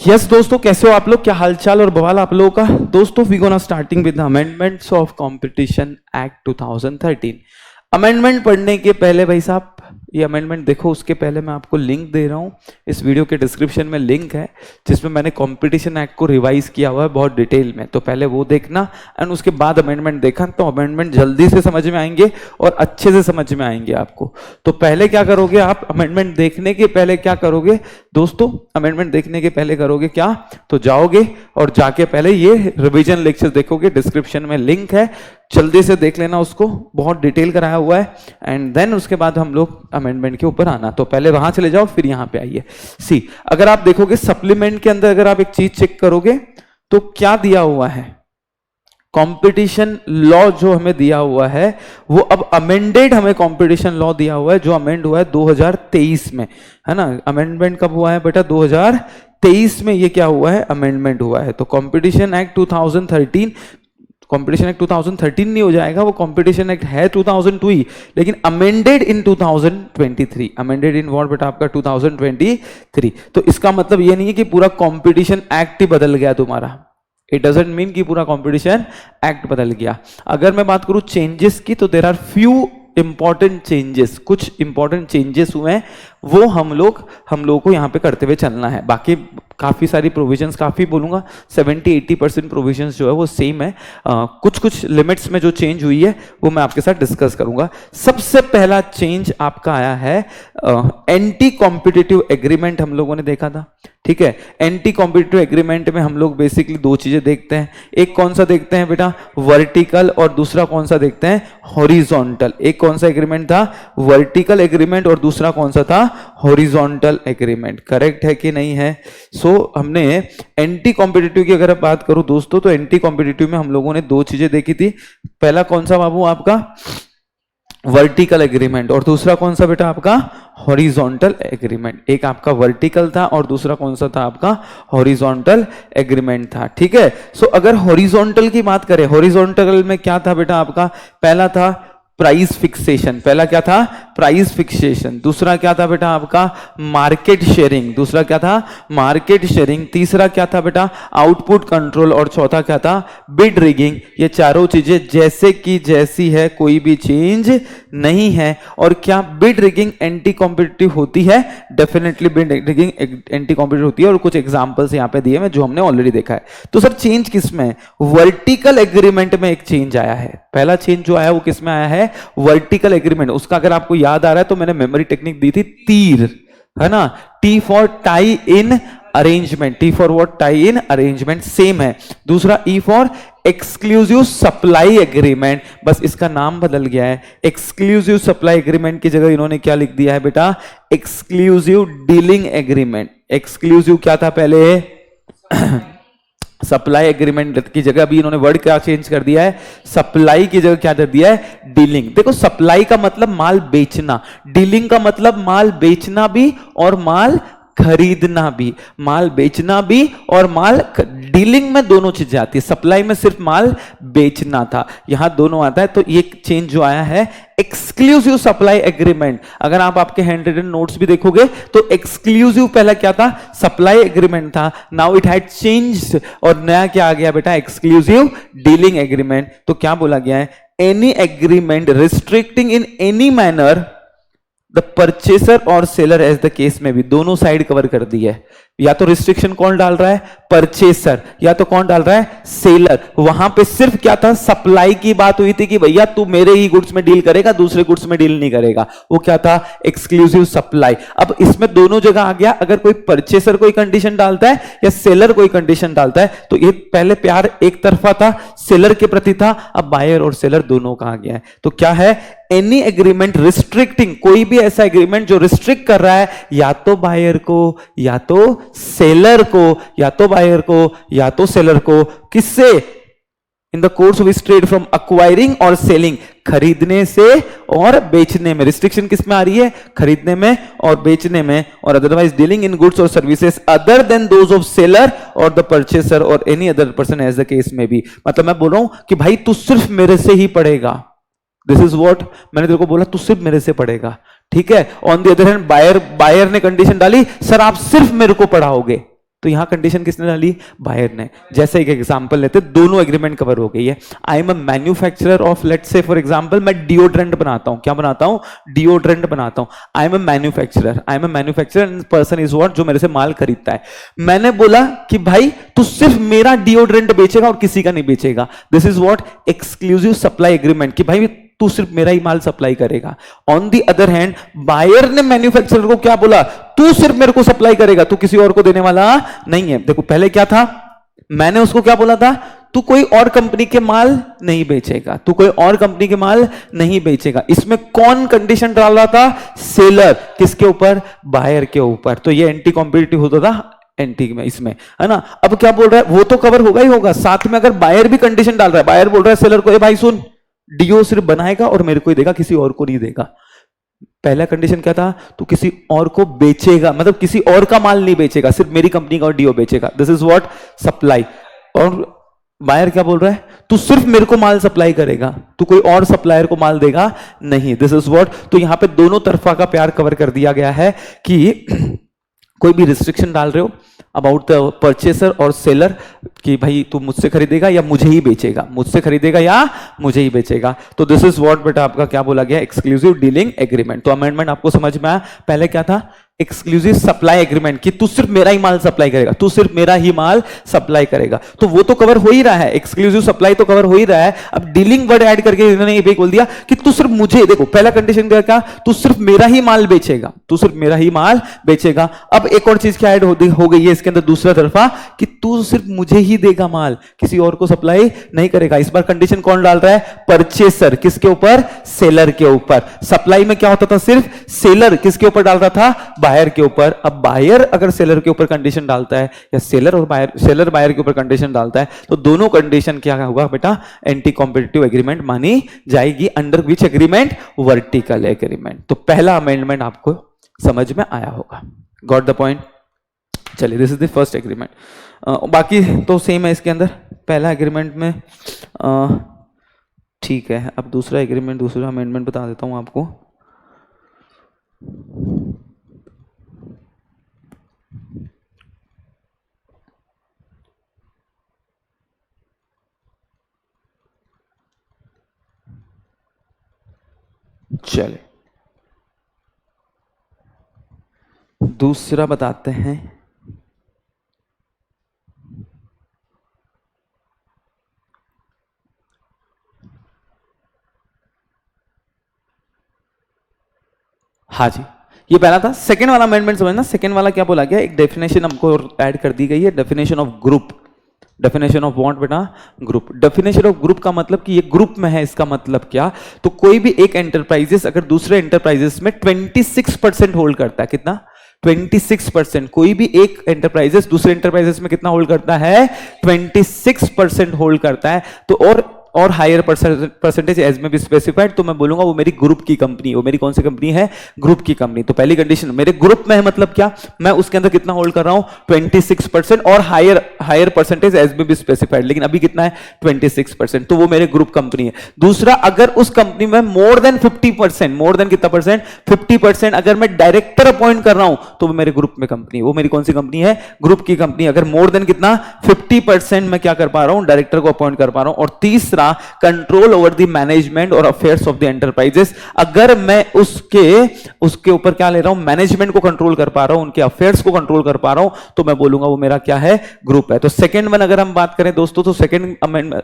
Yes दोस्तों, कैसे हो आप लोग? क्या हालचाल और बवाल आप लोगों का? दोस्तों we gonna starting with amendments of competition act 2013। Amendment पढ़ने के पहले भाई साहब ये अमेंडमेंट देखो, उसके पहले मैं आपको लिंक दे रहा हूँ। इस वीडियो के डिस्क्रिप्शन में लिंक है जिसमें मैंने कंपटीशन एक्ट को रिवाइज किया हुआ है बहुत डिटेल में, तो पहले वो देखना एंड उसके बाद अमेंडमेंट देखा, तो अमेंडमेंट जल्दी से समझ में आएंगे और अच्छे से समझ में आएंगे आपको। तो पहले क्या करोगे आप? अमेंडमेंट देखने के पहले क्या करोगे दोस्तों? अमेंडमेंट देखने के पहले करोगे क्या? तो जाओगे और जाके पहले ये रिवीजन लेक्चर देखोगे, डिस्क्रिप्शन में लिंक है, जल्दी से देख लेना उसको, बहुत डिटेल कराया हुआ है। एंड देन उसके बाद हम लोग अमेंडमेंट के ऊपर आना, तो पहले वहां चले जाओ फिर यहां पे आइए। सी, अगर आप देखोगे सप्लीमेंट के अंदर, अगर आप एक चीज चेक करोगे तो क्या दिया हुआ है? कंपटीशन लॉ जो हमें दिया हुआ है वो अब अमेंडेड हमें कंपटीशन लॉ दिया हुआ है, जो अमेंड हुआ है 2023 में, है ना। अमेंडमेंट कब हुआ है बेटा? 2023 में ये क्या हुआ है? अमेंडमेंट हुआ है। तो कंपटीशन एक्ट 2013, कंपटीशन एक्ट 2013 नहीं हो जाएगा, वो कंपटीशन एक्ट है 2002 ही, लेकिन amended in 2023। Amended in what बेटा? आपका 2023। तो इसका मतलब ये नहीं है कि पूरा कंपटीशन एक्ट ही बदल गया तुम्हारा। इट डजंट मीन कि पूरा कंपटीशन एक्ट बदल गया। अगर मैं बात करूं चेंजेस की, तो there are few important changes, कुछ इंपॉर्टेंट चेंजेस हुए हैं, वो हम लोगों को यहाँ पे करते हुए चलना है। बाकी काफ़ी सारी प्रोविजंस, काफ़ी बोलूँगा 70-80% प्रोविजंस जो है वो सेम है। कुछ लिमिट्स में जो चेंज हुई है वो मैं आपके साथ डिस्कस करूँगा। सबसे पहला चेंज आपका आया है एंटी कॉम्पिटिटिव एग्रीमेंट, हम लोगों ने देखा था, ठीक है। एंटी कॉम्पिटिटिव एग्रीमेंट में हम लोग बेसिकली दो चीजें देखते हैं। एक कौन सा देखते हैं बेटा? वर्टिकल, और दूसरा कौन सा देखते हैं? हॉरिजॉन्टल। एक कौन सा एग्रीमेंट था? वर्टिकल एग्रीमेंट, और दूसरा कौन सा था? Horizontal agreement. करेक्ट है कि नहीं है? सो हमने एंटी कॉम्पिटिटिव की अगर बात करूं दोस्तों, तो एंटी कॉम्पिटिटिव में हम लोगों ने दो चीजें देखी थी। पहला कौन सा बाबू आपका? वर्टिकल एग्रीमेंट, और दूसरा कौन सा बेटा आपका? Horizontal agreement. एक आपका वर्टिकल था और दूसरा कौन सा था आपका? हॉरिजॉन्टल एग्रीमेंट था, ठीक है। सो अगर हॉरिजॉन्टल की बात करें, हॉरिजॉन्टल में क्या था बेटा आपका? पहला था प्राइस फिक्सेशन। पहला क्या था? Price fixation. दूसरा क्या था बेटा आपका? Market sharing. दूसरा क्या था? Market sharing. तीसरा क्या था बेटा? Output control. और चौथा क्या था? Bid rigging. ये चारों चीजें जैसे की जैसी है, कोई भी चेंज नहीं है। और क्या बिड रिगिंग एंटी कॉम्पिटिटिव होती है? Definitely bid rigging anti competitive होती है, और कुछ एग्जांपल्स यहां पे दिए हैं जो हमने ऑलरेडी देखा है। तो सर चेंज किसमें? वर्टिकल एग्रीमेंट में एक चेंज आया है। पहला चेंज जो आया वो किसमें आया है? Vertical agreement. उसका अगर आपको याद आ रहा है तो मैंने मेमोरी टेक्निक दी थी, तीर, है ना। T for tie in arrangement. T for what? Tie in arrangement, same है। दूसरा E for exclusive supply agreement, बस इसका नाम बदल गया है। एक्सक्लूसिव सप्लाई एग्रीमेंट की जगह इन्होंने क्या लिख दिया है बेटा? Exclusive dealing agreement. एक्सक्लूसिव क्या था पहले? सप्लाई एग्रीमेंट की जगह अभी इन्होंने वर्ड क्या चेंज कर दिया है? सप्लाई की जगह क्या कर दिया है? डीलिंग। देखो, सप्लाई का मतलब माल बेचना, डीलिंग का मतलब माल बेचना भी और माल खरीदना भी। माल बेचना भी और माल डीलिंग में दोनों चीजें आती है। सप्लाई में सिर्फ माल बेचना था, यहां दोनों आता है। तो ये चेंज जो आया है एक्सक्लूसिव सप्लाई एग्रीमेंट। अगर आप आपके हैंड रिटन नोट्स भी देखोगे तो एक्सक्लूसिव पहला क्या था? सप्लाई एग्रीमेंट था। नाउ इट हैड चेंज्ड, और नया क्या आ गया बेटा? Exclusive dealing agreement. तो क्या बोला गया है? Any agreement restricting in any manner the purchaser और सेलर एज द केस में भी, दोनों साइड कवर कर दी है। या तो रिस्ट्रिक्शन कौन डाल रहा है? परचेसर, या तो कौन डाल रहा है? सेलर। वहां पे सिर्फ क्या था? सप्लाई की बात हुई थी कि भैया तू मेरे ही गुड्स में डील करेगा, दूसरे गुड्स में डील नहीं करेगा। वो क्या था? Exclusive supply. अब इसमें दोनों जगह आ गया। अगर कोई परचेसर कोई कंडीशन डालता है या सेलर कोई कंडीशन डालता है, तो ये पहले प्यार एक तरफा था, सेलर के प्रति था, अब बायर और सेलर दोनों का आ गया है। तो क्या है? एनी एग्रीमेंट रिस्ट्रिक्टिंग, कोई भी ऐसा एग्रीमेंट जो रिस्ट्रिक्ट कर रहा है या तो बायर को या तो सेलर को, या तो बायर को या तो सेलर को, किससे? In the course of trade from acquiring और सेलिंग, खरीदने से और बेचने में। रिस्ट्रिक्शन किस में आ रही है? खरीदने में और बेचने में। और अदरवाइज डीलिंग इन गुड्स और services other than those of seller और द परचेसर और any other person as the case में भी। मतलब मैं बोल रहा हूं कि भाई तू सिर्फ मेरे से ही पढ़ेगा। दिस इज व्हाट मैंने तेरे को बोला, तू सिर्फ मेरे से पढ़ेगा, ठीक है। On the other hand buyer ने कंडीशन डाली, सर आप सिर्फ मेरे को पढ़ाओगे, तो यहां कंडीशन किसने डाली? बायर ने। जैसे एक एग्जांपल लेते, दोनों एग्रीमेंट कवर हो गई है। I am a manufacturer of, let's say for example मैं डिओड्रेंट बनाता हूं। क्या बनाता हूं? डिओड्रेंट बनाता हूं। I am a manufacturer, I am a manufacturer, person is what, जो मेरे से माल खरीदता है। मैंने बोला कि भाई तू सिर्फ मेरा डिओड्रेंट बेचेगा और किसी का नहीं बेचेगा। This is what exclusive supply agreement, कि भाई तू सिर्फ मेरा ही माल सप्लाई करेगा। On the other hand buyer ने मैन्युफैक्चरर को क्या बोला? तू सिर्फ मेरे को सप्लाई करेगा, तू किसी और को देने वाला नहीं है। देखो पहले क्या था, मैंने उसको क्या बोला था? तू कोई और कंपनी के माल नहीं बेचेगा, तू कोई और कंपनी के माल नहीं बेचेगा। इसमें कौन कंडीशन डाल रहा था? सेलर। किसके ऊपर? बायर के ऊपर। तो ये एंटी कॉम्पिटिटिव होता था एंटी में, इसमें, है ना। अब क्या बोल रहा है? वो तो कवर होगा ही होगा, साथ में अगर बायर भी कंडीशन डाल रहा है, बायर बोल रहा है सेलर को, ए भाई सुन, डीओ सिर्फ बनाएगा और मेरे को ही देगा, किसी और को नहीं देगा। पहला कंडीशन क्या था? तू किसी और को बेचेगा, मतलब किसी और का माल नहीं बेचेगा, सिर्फ मेरी कंपनी का और डीओ बेचेगा। This is what supply. और बायर क्या बोल रहा है? तू सिर्फ मेरे को माल सप्लाई करेगा, तू कोई और सप्लायर को माल देगा नहीं। This is what. तो यहां पे दोनों तरफा का प्यार कवर कर दिया गया है कि कोई भी रिस्ट्रिक्शन डाल रहे हो अबाउट द परचेसर और सेलर कि भाई तू मुझसे खरीदेगा या मुझे ही बेचेगा, मुझसे खरीदेगा या मुझे ही बेचेगा। तो दिस इज व्हाट बेटा आपका क्या बोला गया? Exclusive dealing agreement. तो अमेंडमेंट आपको समझ में आया? पहले क्या था? एक्सक्लूसिव सप्लाई एग्रीमेंट, कि तू सिर्फ मेरा ही माल सप्लाई करेगा, तू सिर्फ मेरा ही माल सप्लाई करेगा। तो वो तो कवर हो ही रहा है, एक्सक्लूसिव सप्लाई तो कवर हो ही रहा है। अब डीलिंग वर्ड ऐड करके इन्होंने ये भी बोल दिया कि तू सिर्फ मुझे, देखो पहला कंडीशन क्या? तू सिर्फ मेरा ही माल बेचेगा, तू सिर्फ मेरा ही माल बेचेगा। अब एक और चीज क्या ऐड हो गई है इसके अंदर, दूसरा तरफा, कि तू सिर्फ मुझे ही देगा माल, किसी और को सप्लाई नहीं करेगा। इस बार कंडीशन कौन डाल रहा है? परचेसर। किसके ऊपर? सेलर के ऊपर। सप्लाई में क्या होता था? सिर्फ सेलर किसके ऊपर डाल रहा था? बायर के ऊपर। अब बायर अगर सेलर के ऊपर कंडीशन डालता है या सेलर बायर के ऊपर कंडीशन डालता है, तो दोनों कंडीशन क्या होगा बेटा? एंटी कॉम्पिटिटिव एग्रीमेंट मानी जाएगी। Under which agreement? Vertical agreement. तो पहला अमेंडमेंट आपको समझ में आया होगा। Got the point? चलिए, this is the first agreement. बाकी तो सेम है इसके अंदर। पहला एग्रीमेंट में ठीक है। अब दूसरा एग्रीमेंट, दूसरा अमेंडमेंट बता देता हूं आपको। चले दूसरा बताते हैं। हाँ जी, ये पहला था। सेकंड वाला अमेंडमेंट समझना। सेकंड वाला क्या बोला गया? एक डेफिनेशन हमको ऐड कर दी गई है, definition of group. Definition of what बेटा? ग्रुप। डेफिनेशन ऑफ ग्रुप का मतलब कि ये ग्रुप में है। इसका मतलब क्या? तो कोई भी एक एंटरप्राइजेस अगर दूसरे एंटरप्राइजेस में 26% होल्ड करता है, कितना? 26%। कोई भी एक एंटरप्राइजेस दूसरे एंटरप्राइजेस में कितना होल्ड करता है? 26% होल्ड करता है। तो और हायर परसेंटेज एज में भी स्पेसिफाइड, तो मैं बोलूंगा वो मेरी ग्रुप की कंपनी। वो मेरी कौन सी कंपनी है? ग्रुप की कंपनी। तो पहली कंडीशन मेरे ग्रुप में है, मतलब क्या? मैं उसके अंदर कितना होल्ड कर रहा हूं? 26% और हायर परसेंटेज एज में भी स्पेसिफाइड। लेकिन अभी कितना है? 26%। तो वो मेरे ग्रुप कंपनी है। दूसरा, अगर उस कंपनी में मोर देन 50%, मोर देन कितना परसेंट? 50% अगर मैं डायरेक्टर अपॉइंट कर रहा हूं तो वो मेरे ग्रुप में कंपनी। वो मेरी कौन सी कंपनी है? ग्रुप की कंपनी। अगर मोर देन कितना? 50% मैं क्या कर पा रहा हूं? डायरेक्टर को अपॉइंट कर पा रहा हूं। और तीसरा, कंट्रोल ओवर द मैनेजमेंट और अफेयर्स ऑफ द एंटरप्राइजेस। अगर मैं उसके ऊपर क्या ले रहा हूं? मैनेजमेंट को कंट्रोल कर पा रहा हूं, उनके अफेयर्स को कंट्रोल कर पा रहा हूं, तो मैं बोलूंगा वो मेरा क्या है? ग्रुप है। तो सेकंड वन अगर हम बात करें दोस्तों, तो सेकंड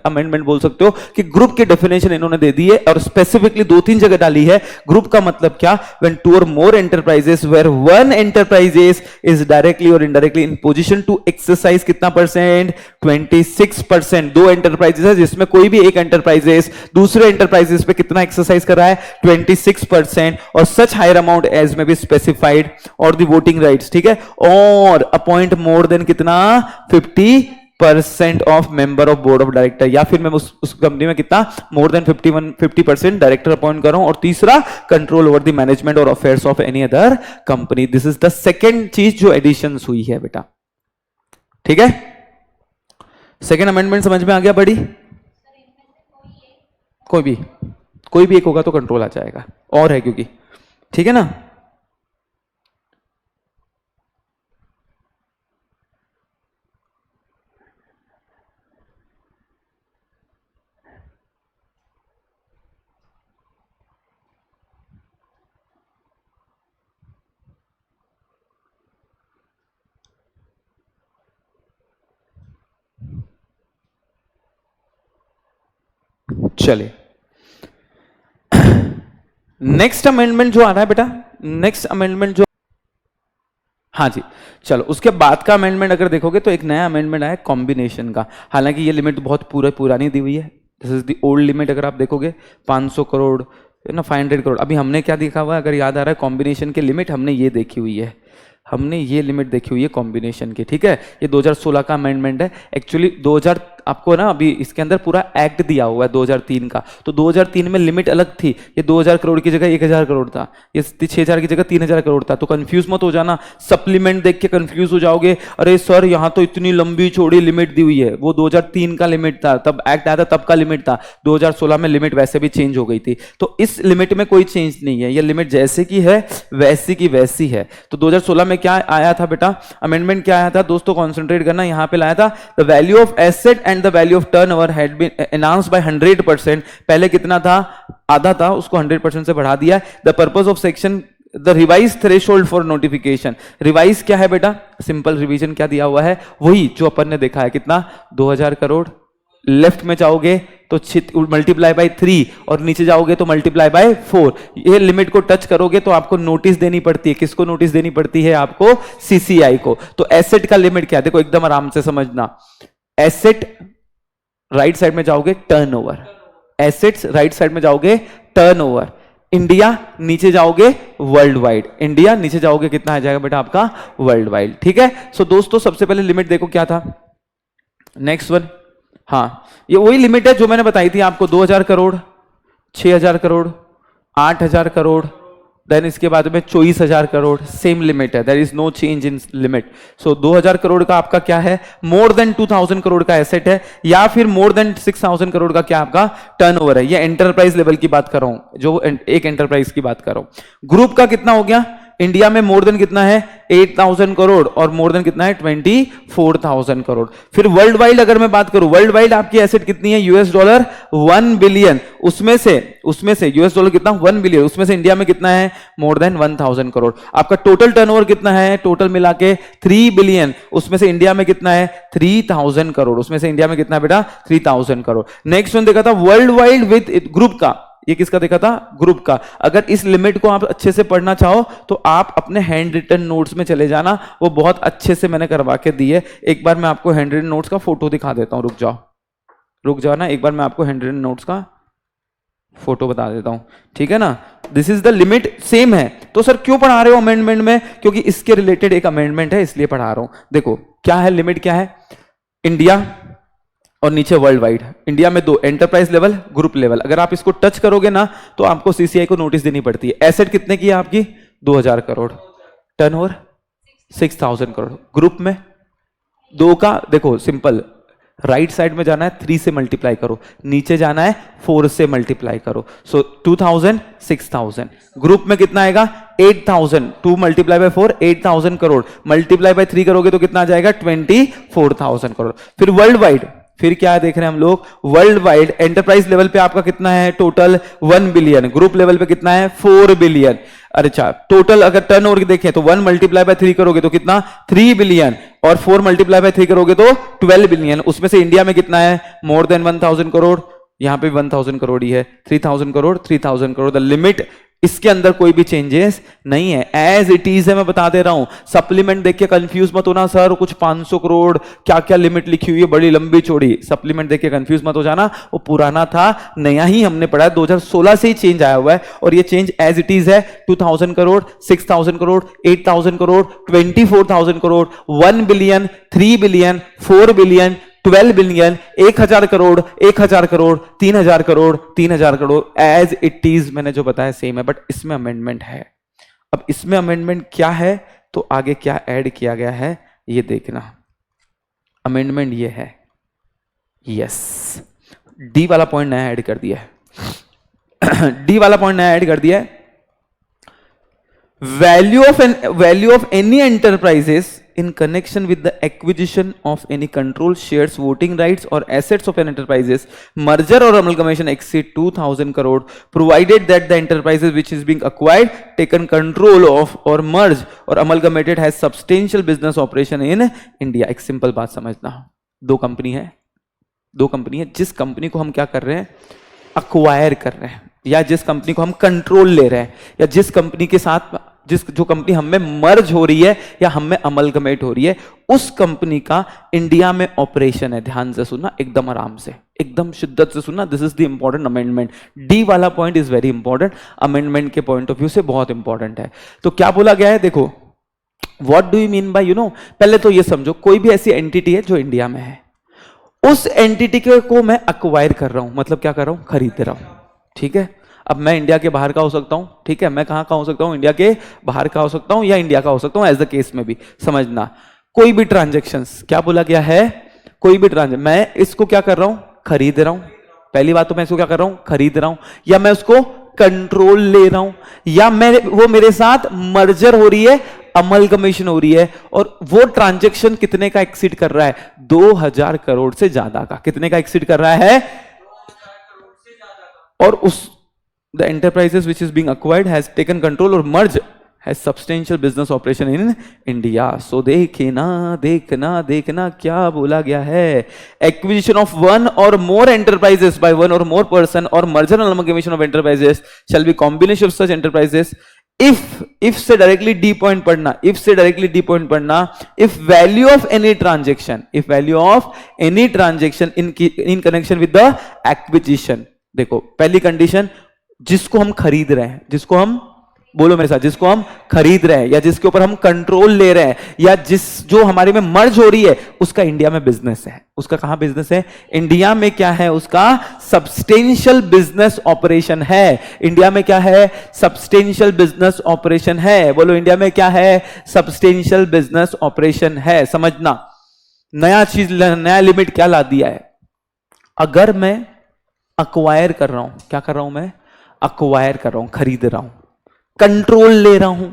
अमेंडमेंट बोल सकते हो कि ग्रुप की डेफिनेशन इन्होंने दे दी है और स्पेसिफिकली 2-3 जगह डाली है। ग्रुप का मतलब क्या? When 2 or more enterprises where one enterprises is directly or indirectly in position to exercise कितना परसेंट? 26%। 2 एंटरप्राइजेस है जिसमें कोई भी एक एंटरप्राइजेस दूसरे एंटरप्राइजेस पे कितना एक्सरसाइज कर रहा है? 26%। और सच हायर अमाउंट एज में भी स्पेसिफाइड और दी वोटिंग राइट्स, ठीक है। और अपॉइंट मोर देन कितना? 50% of member of board of director. या फिर मैं उस कंपनी में कितना? मोर देन 50% डायरेक्टर अपॉइंट कर रहा हूं। और तीसरा, कंट्रोल ओवर द मैनेजमेंट और affairs of any other company. This is the second चीज जो एडिशन हुई है बेटा, ठीक है। सेकेंड अमेंडमेंट समझ में आ गया बड़ी? कोई भी एक होगा तो कंट्रोल आ जाएगा, और है क्योंकि, ठीक है ना। चले, नेक्स्ट अमेंडमेंट जो आ रहा है बेटा, नेक्स्ट अमेंडमेंट जो, हाँ जी, चलो उसके बाद का अमेंडमेंट अगर देखोगे तो एक नया अमेंडमेंट आया कॉम्बिनेशन का। हालांकि ये लिमिट बहुत पुरानी दी हुई है, this is the old limit. अगर आप देखोगे 500 करोड़ ना 500 करोड़, अभी हमने क्या देखा हुआ है अगर याद आ रहा है, कॉम्बिनेशन की लिमिट हमने ये देखी हुई है, हमने ये लिमिट देखी हुई है कॉम्बिनेशन की, ठीक है। ये 2016 का अमेंडमेंट है एक्चुअली। 2000 आपको ना अभी इसके अंदर पूरा एक्ट दिया हुआ है 2003 का, तो 2003 में लिमिट अलग थी, ये 2000 करोड़ की जगह 1000 करोड़ था, ये 6000 की जगह 3000 करोड़ था। तो कंफ्यूज मत हो जाना, सप्लीमेंट देख के कंफ्यूज हो जाओगे, अरे सर यहाँ तो इतनी लंबी चौड़ी लिमिट दी हुई है। वो 2003 का लिमिट था, तब एक्ट आया था, तब का लिमिट था। 2016 में लिमिट वैसे भी चेंज हो गई थी, तो इस लिमिट में कोई चेंज नहीं है, ये लिमिट जैसे की है वैसी की वैसी है। तो 2016 में क्या आया था बेटा, अमेंडमेंट क्या आया था दोस्तों, कॉन्सेंट्रेट करना, यहां पे लाया था the value of asset and the value of turnover had been enhanced by 100%। पहले कितना था, आधा था, उसको 100% से बढ़ा दिया। The purpose of section the revise threshold for notification. Revise क्या है बेटा, सिंपल रिवीजन क्या दिया हुआ है, वही जो अपन ने देखा है, कितना 2000 करोड़। लेफ्ट में जाओगे तो मल्टीप्लाई बाय 3 और नीचे जाओगे तो मल्टीप्लाई बाय 4। ये लिमिट को टच करोगे तो आपको नोटिस देनी पड़ती है, किसको नोटिस देनी पड़ती है, आपको सीसीआई को। तो एसेट का लिमिट क्या है, देखो एकदम आराम से समझना। एसेट राइट साइड में जाओगे टर्नओवर, एसेट्स राइट साइड में जाओगे टर्नओवर। इंडिया नीचे जाओगे वर्ल्ड वाइड, इंडिया नीचे जाओगे कितना आ जाएगा बेटा आपका वर्ल्ड वाइड, ठीक है। सो दोस्तों सबसे पहले लिमिट देखो क्या था, नेक्स्ट वन, हाँ ये वही लिमिट है जो मैंने बताई थी आपको, 2000 करोड़, 6000 करोड़, 8000 करोड़, देन इसके बाद में 24000 करोड़, सेम लिमिट है, there is no change in limit. So 2000 crore का आपका क्या है, मोर देन 2000 करोड़ का एसेट है, या फिर मोर देन 6000 करोड़ का क्या आपका टर्नओवर है। ये एंटरप्राइज लेवल की बात कर रहा हूं, जो एक एंटरप्राइज की बात कर रहा हूं। ग्रुप का कितना हो गया, इंडिया में मोर देन कितना है 8000 करोड़ और मोर देन कितना है 24000 करोड़। फिर वर्ल्ड वाइड अगर मैं बात करूं, वर्ल्ड वाइड आपकी एसेट कितनी है, यूएस डॉलर 1 बिलियन, उसमें से यूएस डॉलर कितना 1 बिलियन, उसमें से इंडिया में कितना है मोर देन 1000 करोड़। आपका टोटल टर्नओवर कितना है, टोटल मिला के 3 बिलियन, उसमें से इंडिया में कितना है 3000 करोड़, उसमें से इंडिया में कितना है बेटा 3000 करोड़। नेक्स्ट वन देखा था वर्ल्ड वाइड विद ग्रुप का, ये किसका देखा था, ग्रुप का। अगर इस लिमिट को आप अच्छे से पढ़ना चाहो तो आप अपने हैंड रिटन नोट्स में चले जाना, वो बहुत अच्छे से मैंने करवा के दी है। एक बार मैं आपको हैंड रिटन नोट्स का फोटो दिखा देता हूं, रुक जाओ ना, एक बार मैं आपको हैंड रिटन नोट्स का फोटो बता देता हूं, ठीक है ना। This is the limit, same है। तो सर क्यों पढ़ा रहे हो अमेंडमेंट में, क्योंकि इसके रिलेटेड एक अमेंडमेंट है इसलिए पढ़ा रहा हूं। देखो क्या है लिमिट, क्या है, इंडिया और नीचे वर्ल्ड वाइड। इंडिया में दो, एंटरप्राइज लेवल, ग्रुप लेवल। अगर आप इसको टच करोगे ना तो आपको सीसीआई को नोटिस देनी पड़ती है। एसेट कितने की है आपकी 2000 करोड़, टर्नओवर 6000 करोड़। ग्रुप में दो का देखो सिंपल, राइट साइड में जाना है 3 से मल्टीप्लाई करो, नीचे जाना है 4 से मल्टीप्लाई करो। सो 2000 6000। ग्रुप में कितना आएगा 8000, 2 multiply by 4 8000 crore, multiply by 3 करोगे तो कितना आ जाएगा 24000 करोड़। फिर वर्ल्ड वाइड, फिर क्या देख रहे हैं हम लोग, वर्ल्ड वाइड एंटरप्राइज लेवल पे आपका कितना है टोटल 1 बिलियन, ग्रुप लेवल पे कितना है 4 बिलियन। अच्छा टोटल अगर टर्नओवर देखें तो 1 मल्टीप्लाई बाय 3 करोगे तो कितना 3 बिलियन, और 4 मल्टीप्लाई बाय 3 करोगे तो 12 बिलियन। उसमें से इंडिया में कितना है मोर देन 1000 करोड़, यहां पे 1000 करोड़ ही है, 3000 करोड़ 3000 करोड़। द लिमिट, इसके अंदर कोई भी चेंजेस नहीं है, एज इट इज है। मैं बता दे रहा हूं, सप्लीमेंट देख के कंफ्यूज मत होना, सर कुछ 500 करोड़ क्या क्या लिमिट लिखी हुई है बड़ी लंबी चौड़ी। सप्लीमेंट देख के कंफ्यूज मत हो जाना, वो पुराना था, नया ही हमने पढ़ा है, 2016 से ही चेंज आया हुआ है। और ये चेंज एज इट इज है, 2000 crore, 6000 crore, 8000 crore, 24000 crore, 1 billion, 3 billion, 4 billion, 12 billion, 1000 crore, 1000 crore, 3000 crore, 3000 crore, as it is मैंने जो बताया सेम है, बट इसमें अमेंडमेंट है। अब इसमें अमेंडमेंट क्या है तो आगे क्या ऐड किया गया है ये देखना। अमेंडमेंट ये है, यस, डी वाला पॉइंट नया ऐड कर दिया है। डी वाला पॉइंट नया ऐड कर दिया है, value of any enterprises in connection with the acquisition of any control shares, voting rights or assets of an enterprises, merger or amalgamation exceed 2000 crore, provided that the enterprises which is being acquired, taken control of or merged or amalgamated has substantial business operation in India। एक simple बात समझना, दो company है, जिस company को हम क्या कर रहे हैं अक्वायर कर रहे हैं, या जिस कंपनी को हम कंट्रोल ले रहे हैं, या जिस कंपनी के साथ जो कंपनी हम में मर्ज हो रही है या हम में अमलगमेट हो रही है, उस कंपनी का इंडिया में ऑपरेशन है। ध्यान से सुनना, एकदम आराम से, एकदम शिद्दत से सुनना। This is the important amendment. D वाला point is very important, amendment के पॉइंट ऑफ व्यू से बहुत इंपॉर्टेंट है। तो क्या बोला गया है, देखो, what do you mean by, पहले तो ये समझो, कोई भी ऐसी एंटिटी है जो इंडिया में है, उस एंटिटी को मैं अक्वायर कर रहा हूं, मतलब क्या कर रहा हूं, खरीद रहा हूं। ठीक है, अब मैं इंडिया के बाहर का हो सकता हूं, ठीक है, मैं कहां का हो सकता हूं, इंडिया के बाहर का हो सकता हूं या इंडिया का हो सकता हूं, एज द केस में भी समझना। कोई भी ट्रांजेक्शन्स, क्या बोला गया है, कोई भी ट्रांजेक्शन, मैं इसको क्या कर रहा हूं, खरीद रहा हूं। पहली बात तो मैं इसको क्या कर रहा हूं, खरीद रहा हूं, या मैं उसको कंट्रोल ले रहा हूं, या वो मेरे साथ मर्जर हो रही है, अमलगमेशन हो रही है, और वो ट्रांजेक्शन कितने का एक्सीड कर रहा है, 2000 करोड़ से ज्यादा का। कितने का एक्सीड कर रहा है, और उस the enterprises which is being acquired has taken control or merge has substantial business operation in India. So देखना क्या बोला गया है, acquisition of one or more enterprises by one or more person or merger and amalgamation of enterprises shall be combination of such enterprises if से directly D point पढ़ना, if से directly D point पढ़ना, if value of any transaction in connection with the acquisition। देखो, पहली condition, जिसको हम खरीद रहे हैं, जिसको हम, बोलो मेरे साथ, जिसको हम खरीद रहे हैं या जिसके ऊपर हम कंट्रोल ले रहे हैं, या जो हमारे में मर्ज हो रही है, उसका इंडिया में बिजनेस है। उसका कहां बिजनेस है, इंडिया में क्या है, उसका सब्सटेंशियल बिजनेस ऑपरेशन है। इंडिया में क्या है, सब्सटेंशियल बिजनेस ऑपरेशन है। बोलो, इंडिया में क्या है, सब्सटेंशियल बिजनेस ऑपरेशन है। समझना, नया चीज, नया लिमिट क्या ला दिया है। अगर मैं अक्वायर कर रहा हूं, क्या कर रहा हूं, मैं अक्वायर कर रहा हूं, खरीद रहा हूं, कंट्रोल ले रहा हूं,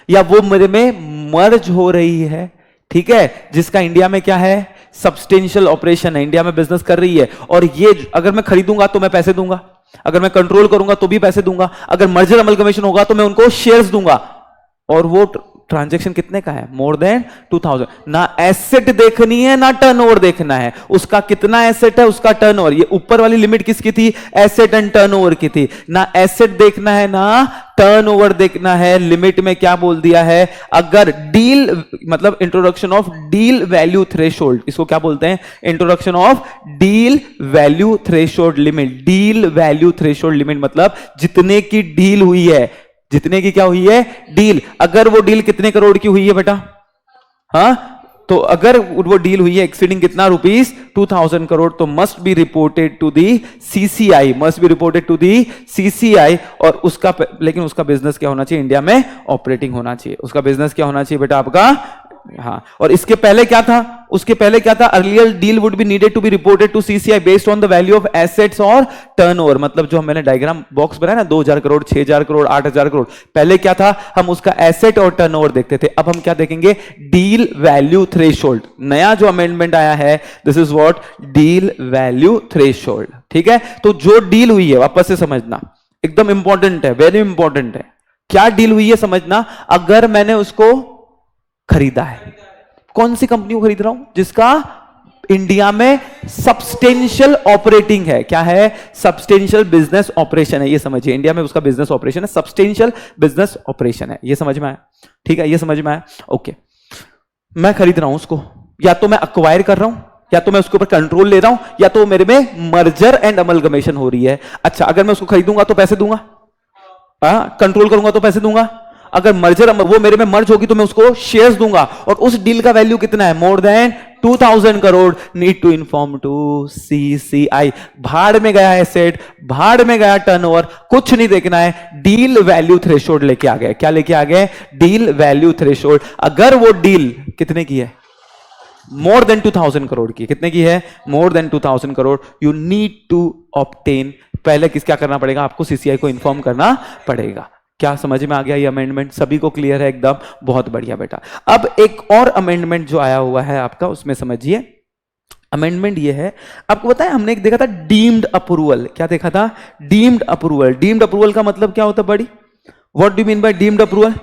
या वो मेरे में मर्ज हो रही है, ठीक है, जिसका इंडिया में क्या है, सब्सटेंशियल ऑपरेशन है, इंडिया में बिजनेस कर रही है। और ये अगर मैं खरीदूंगा तो मैं पैसे दूंगा, अगर मैं कंट्रोल करूंगा तो भी पैसे दूंगा, अगर मर्जर अमलगमेशन होगा तो मैं उनको शेयर्स दूंगा। और वो ट्रांजैक्शन कितने का है, मोर देन 2000। ना एसेट देखनी है ना टर्नओवर देखना है, उसका कितना एसेट है, उसका टर्नओवर। ये ऊपर वाली लिमिट किसकी थी, एसेट एंड टर्नओवर की थी। ना एसेट देखना है ना टर्नओवर देखना है। लिमिट में क्या बोल दिया है, अगर डील, मतलब introduction of deal value threshold, इसको क्या बोलते हैं, introduction of deal value threshold limit. Deal value threshold limit मतलब जितने की डील हुई है, जितने की क्या हुई है, डील। अगर वो डील कितने करोड़ की हुई है बेटा, हाँ, तो अगर वो डील हुई है एक्सीडिंग कितना, रुपीस 2000 करोड़, तो must be reported to the CCI, must be reported to the CCI. और उसका, लेकिन उसका बिजनेस क्या होना चाहिए, इंडिया में ऑपरेटिंग होना चाहिए। उसका बिजनेस क्या होना चाहिए बेटा आपका, हाँ। और इसके पहले क्या था, उसके पहले क्या था, earlier deal would be needed to be reported to CCI based on the value of assets और टर्नओवर। मतलब जो मैंने डायग्राम बॉक्स बनाया ना, 2000 करोड़, 6000 करोड़, 8000 करोड़, पहले क्या था, हम उसका एसेट और टर्नओवर देखते थे। अब हम क्या देखेंगे, डील वैल्यू थ्रेशोल्ड। नया जो अमेंडमेंट आया है, this is what, deal value threshold. ठीक है, तो जो डील हुई है, वापस से समझना, एकदम इंपॉर्टेंट है, वेरी इंपॉर्टेंट है। क्या डील हुई है समझना, अगर मैंने उसको खरीदा है, कौन सी कंपनी को खरीद रहा हूं, जिसका इंडिया में सब्सटेंशियल ऑपरेटिंग है। क्या है, सब्सटेंशियल बिजनेस ऑपरेशन है, ये समझिए। इंडिया में उसका बिजनेस ऑपरेशन है, सब्सटेंशियल बिजनेस ऑपरेशन है। ये समझ में आया, ठीक है, ये समझ में आया, ओके। मैं खरीद रहा हूं उसको, या तो मैं अक्वायर कर रहा हूं, या तो मैं उसके ऊपर कंट्रोल ले रहा हूं, या तो मेरे में मर्जर एंड अमलगमेशन हो रही है। अच्छा, अगर मैं उसको खरीदूंगा तो पैसे दूंगा, कंट्रोल करूंगा तो पैसे दूंगा। अगर मर्जर, वो मेरे में मर्ज होगी तो मैं उसको शेयर्स दूंगा। और उस डील का वैल्यू कितना है, more than 2000 crore. Need to inform to CCI. भाड़ में गया एसेट, भाड़ में गया टर्नओवर, कुछ नहीं देखना है, डील वैल्यू थ्रेशोल्ड लेके आ गए। क्या लेके आ गए, डील वैल्यू थ्रेशोल्ड। अगर वो डील कितने की है, मोर देन 2000 करोड़ की, कितने की है, more than 2000 crore, you need to obtain, पहले क्या करना पड़ेगा आपको, सीसीआई को इन्फॉर्म करना पड़ेगा। क्या समझ में आ गया ये अमेंडमेंट, सभी को क्लियर है एकदम, बहुत बढ़िया बेटा। अब एक और अमेंडमेंट जो आया हुआ है आपका, उसमें समझिए। अमेंडमेंट ये है, आपको पता है हमने एक देखा था डीम्ड अप्रूवल। क्या देखा था, डीम्ड अप्रूवल। डीम्ड अप्रूवल का मतलब क्या होता है बड़ी, what do mean by deemed approval.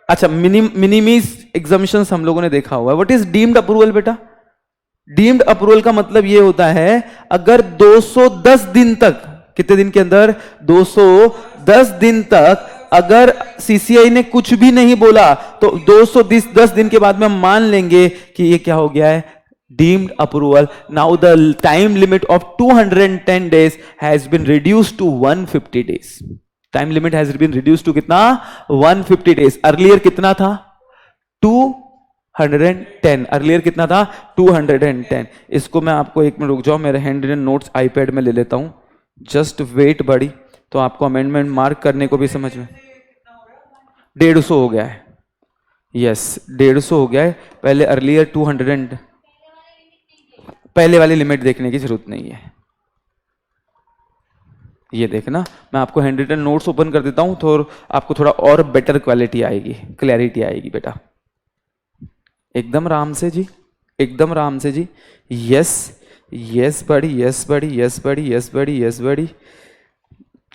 अच्छा, मिनिमीज एग्जामिशंस हम लोगों ने देखा हुआ है। व्हाट इज डीम्ड अप्रूवल बेटा, डीम्ड अप्रूवल का मतलब ये होता है अगर 210 दिन तक, कितने दिन के अंदर, 210 दिन तक अगर सीसीआई ने कुछ भी नहीं बोला तो 210 दिन के बाद में हम मान लेंगे कि ये क्या हो गया है, deemed approval. Now the time limit of 210 days has been reduced to 150 days. Time limit has been reduced to कितना, 150 days. अर्लियर कितना था, 210. अर्लियर कितना था, 210. इसको मैं आपको एक मिनट रुक जाओ, मेरे हैंड रिटन नोट्स आईपैड में ले लेता हूं. जस्ट वेट बड़ी, तो आपको अमेंडमेंट मार्क करने को भी समझ में. 150 हो गया है. यस 150 हो गया है. पहले अर्लियर 200, पहले वाली लिमिट देखने की जरूरत नहीं है. ये देखना, मैं आपको हैंड रिटन नोट्स ओपन कर देता हूं तो आपको थोड़ा और बेटर क्वालिटी आएगी, क्लैरिटी आएगी बेटा. एकदम आराम से जी, एकदम आराम से जी. यस यस बड़ी, यस बड़ी, यस बड़ी, यस बड़ी, यस बड़ी.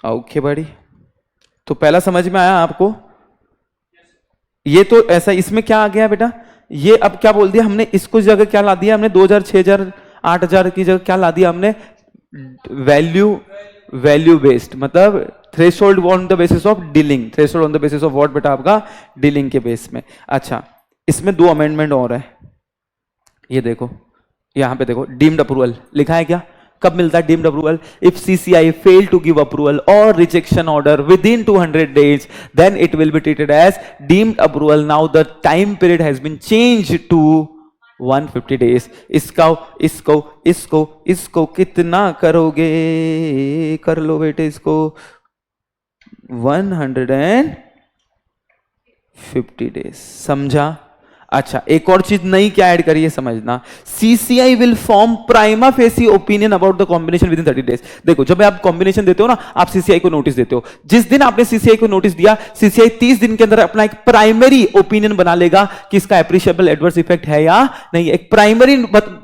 ओके बड़ी, तो पहला समझ में आया आपको. ये तो ऐसा, इसमें क्या आ गया बेटा, ये अब क्या बोल दिया हमने, इसको जगह क्या ला दिया हमने, 2000, 6000, 8000 की जगह क्या ला दिया हमने, वैल्यू बेस्ड. मतलब threshold on the basis of dealing. Threshold on the basis of what बेटा, आपका डीलिंग के बेस में. अच्छा, इसमें 2 अमेंडमेंट और है. ये देखो, यहां पे देखो, डीम्ड अप्रूवल लिखा है क्या, कब मिलता है deemed approval, if CCI fail to give approval और rejection order within 200 days then it will be treated as deemed approval. Now the time period has been changed to 150 days. इसको इसको इसको इसको कितना करोगे, कर लो बेटे इसको, 150 days. समझा. अच्छा, एक और चीज नई क्या ऐड करिए समझना, CCI will form prima facie opinion about the combination with in 30 days. देखो, जब आप कॉम्बिनेशन देते हो ना, आप सीसीआई को नोटिस देते हो. जिस दिन आपने सीसीआई को नोटिस दिया, सीसीआई 30 दिन के अंदर अपना एक प्राइमरी ओपिनियन बना लेगा कि इसका एप्रिशिएबल एडवर्स इफेक्ट है या नहीं. एक प्राइमरी,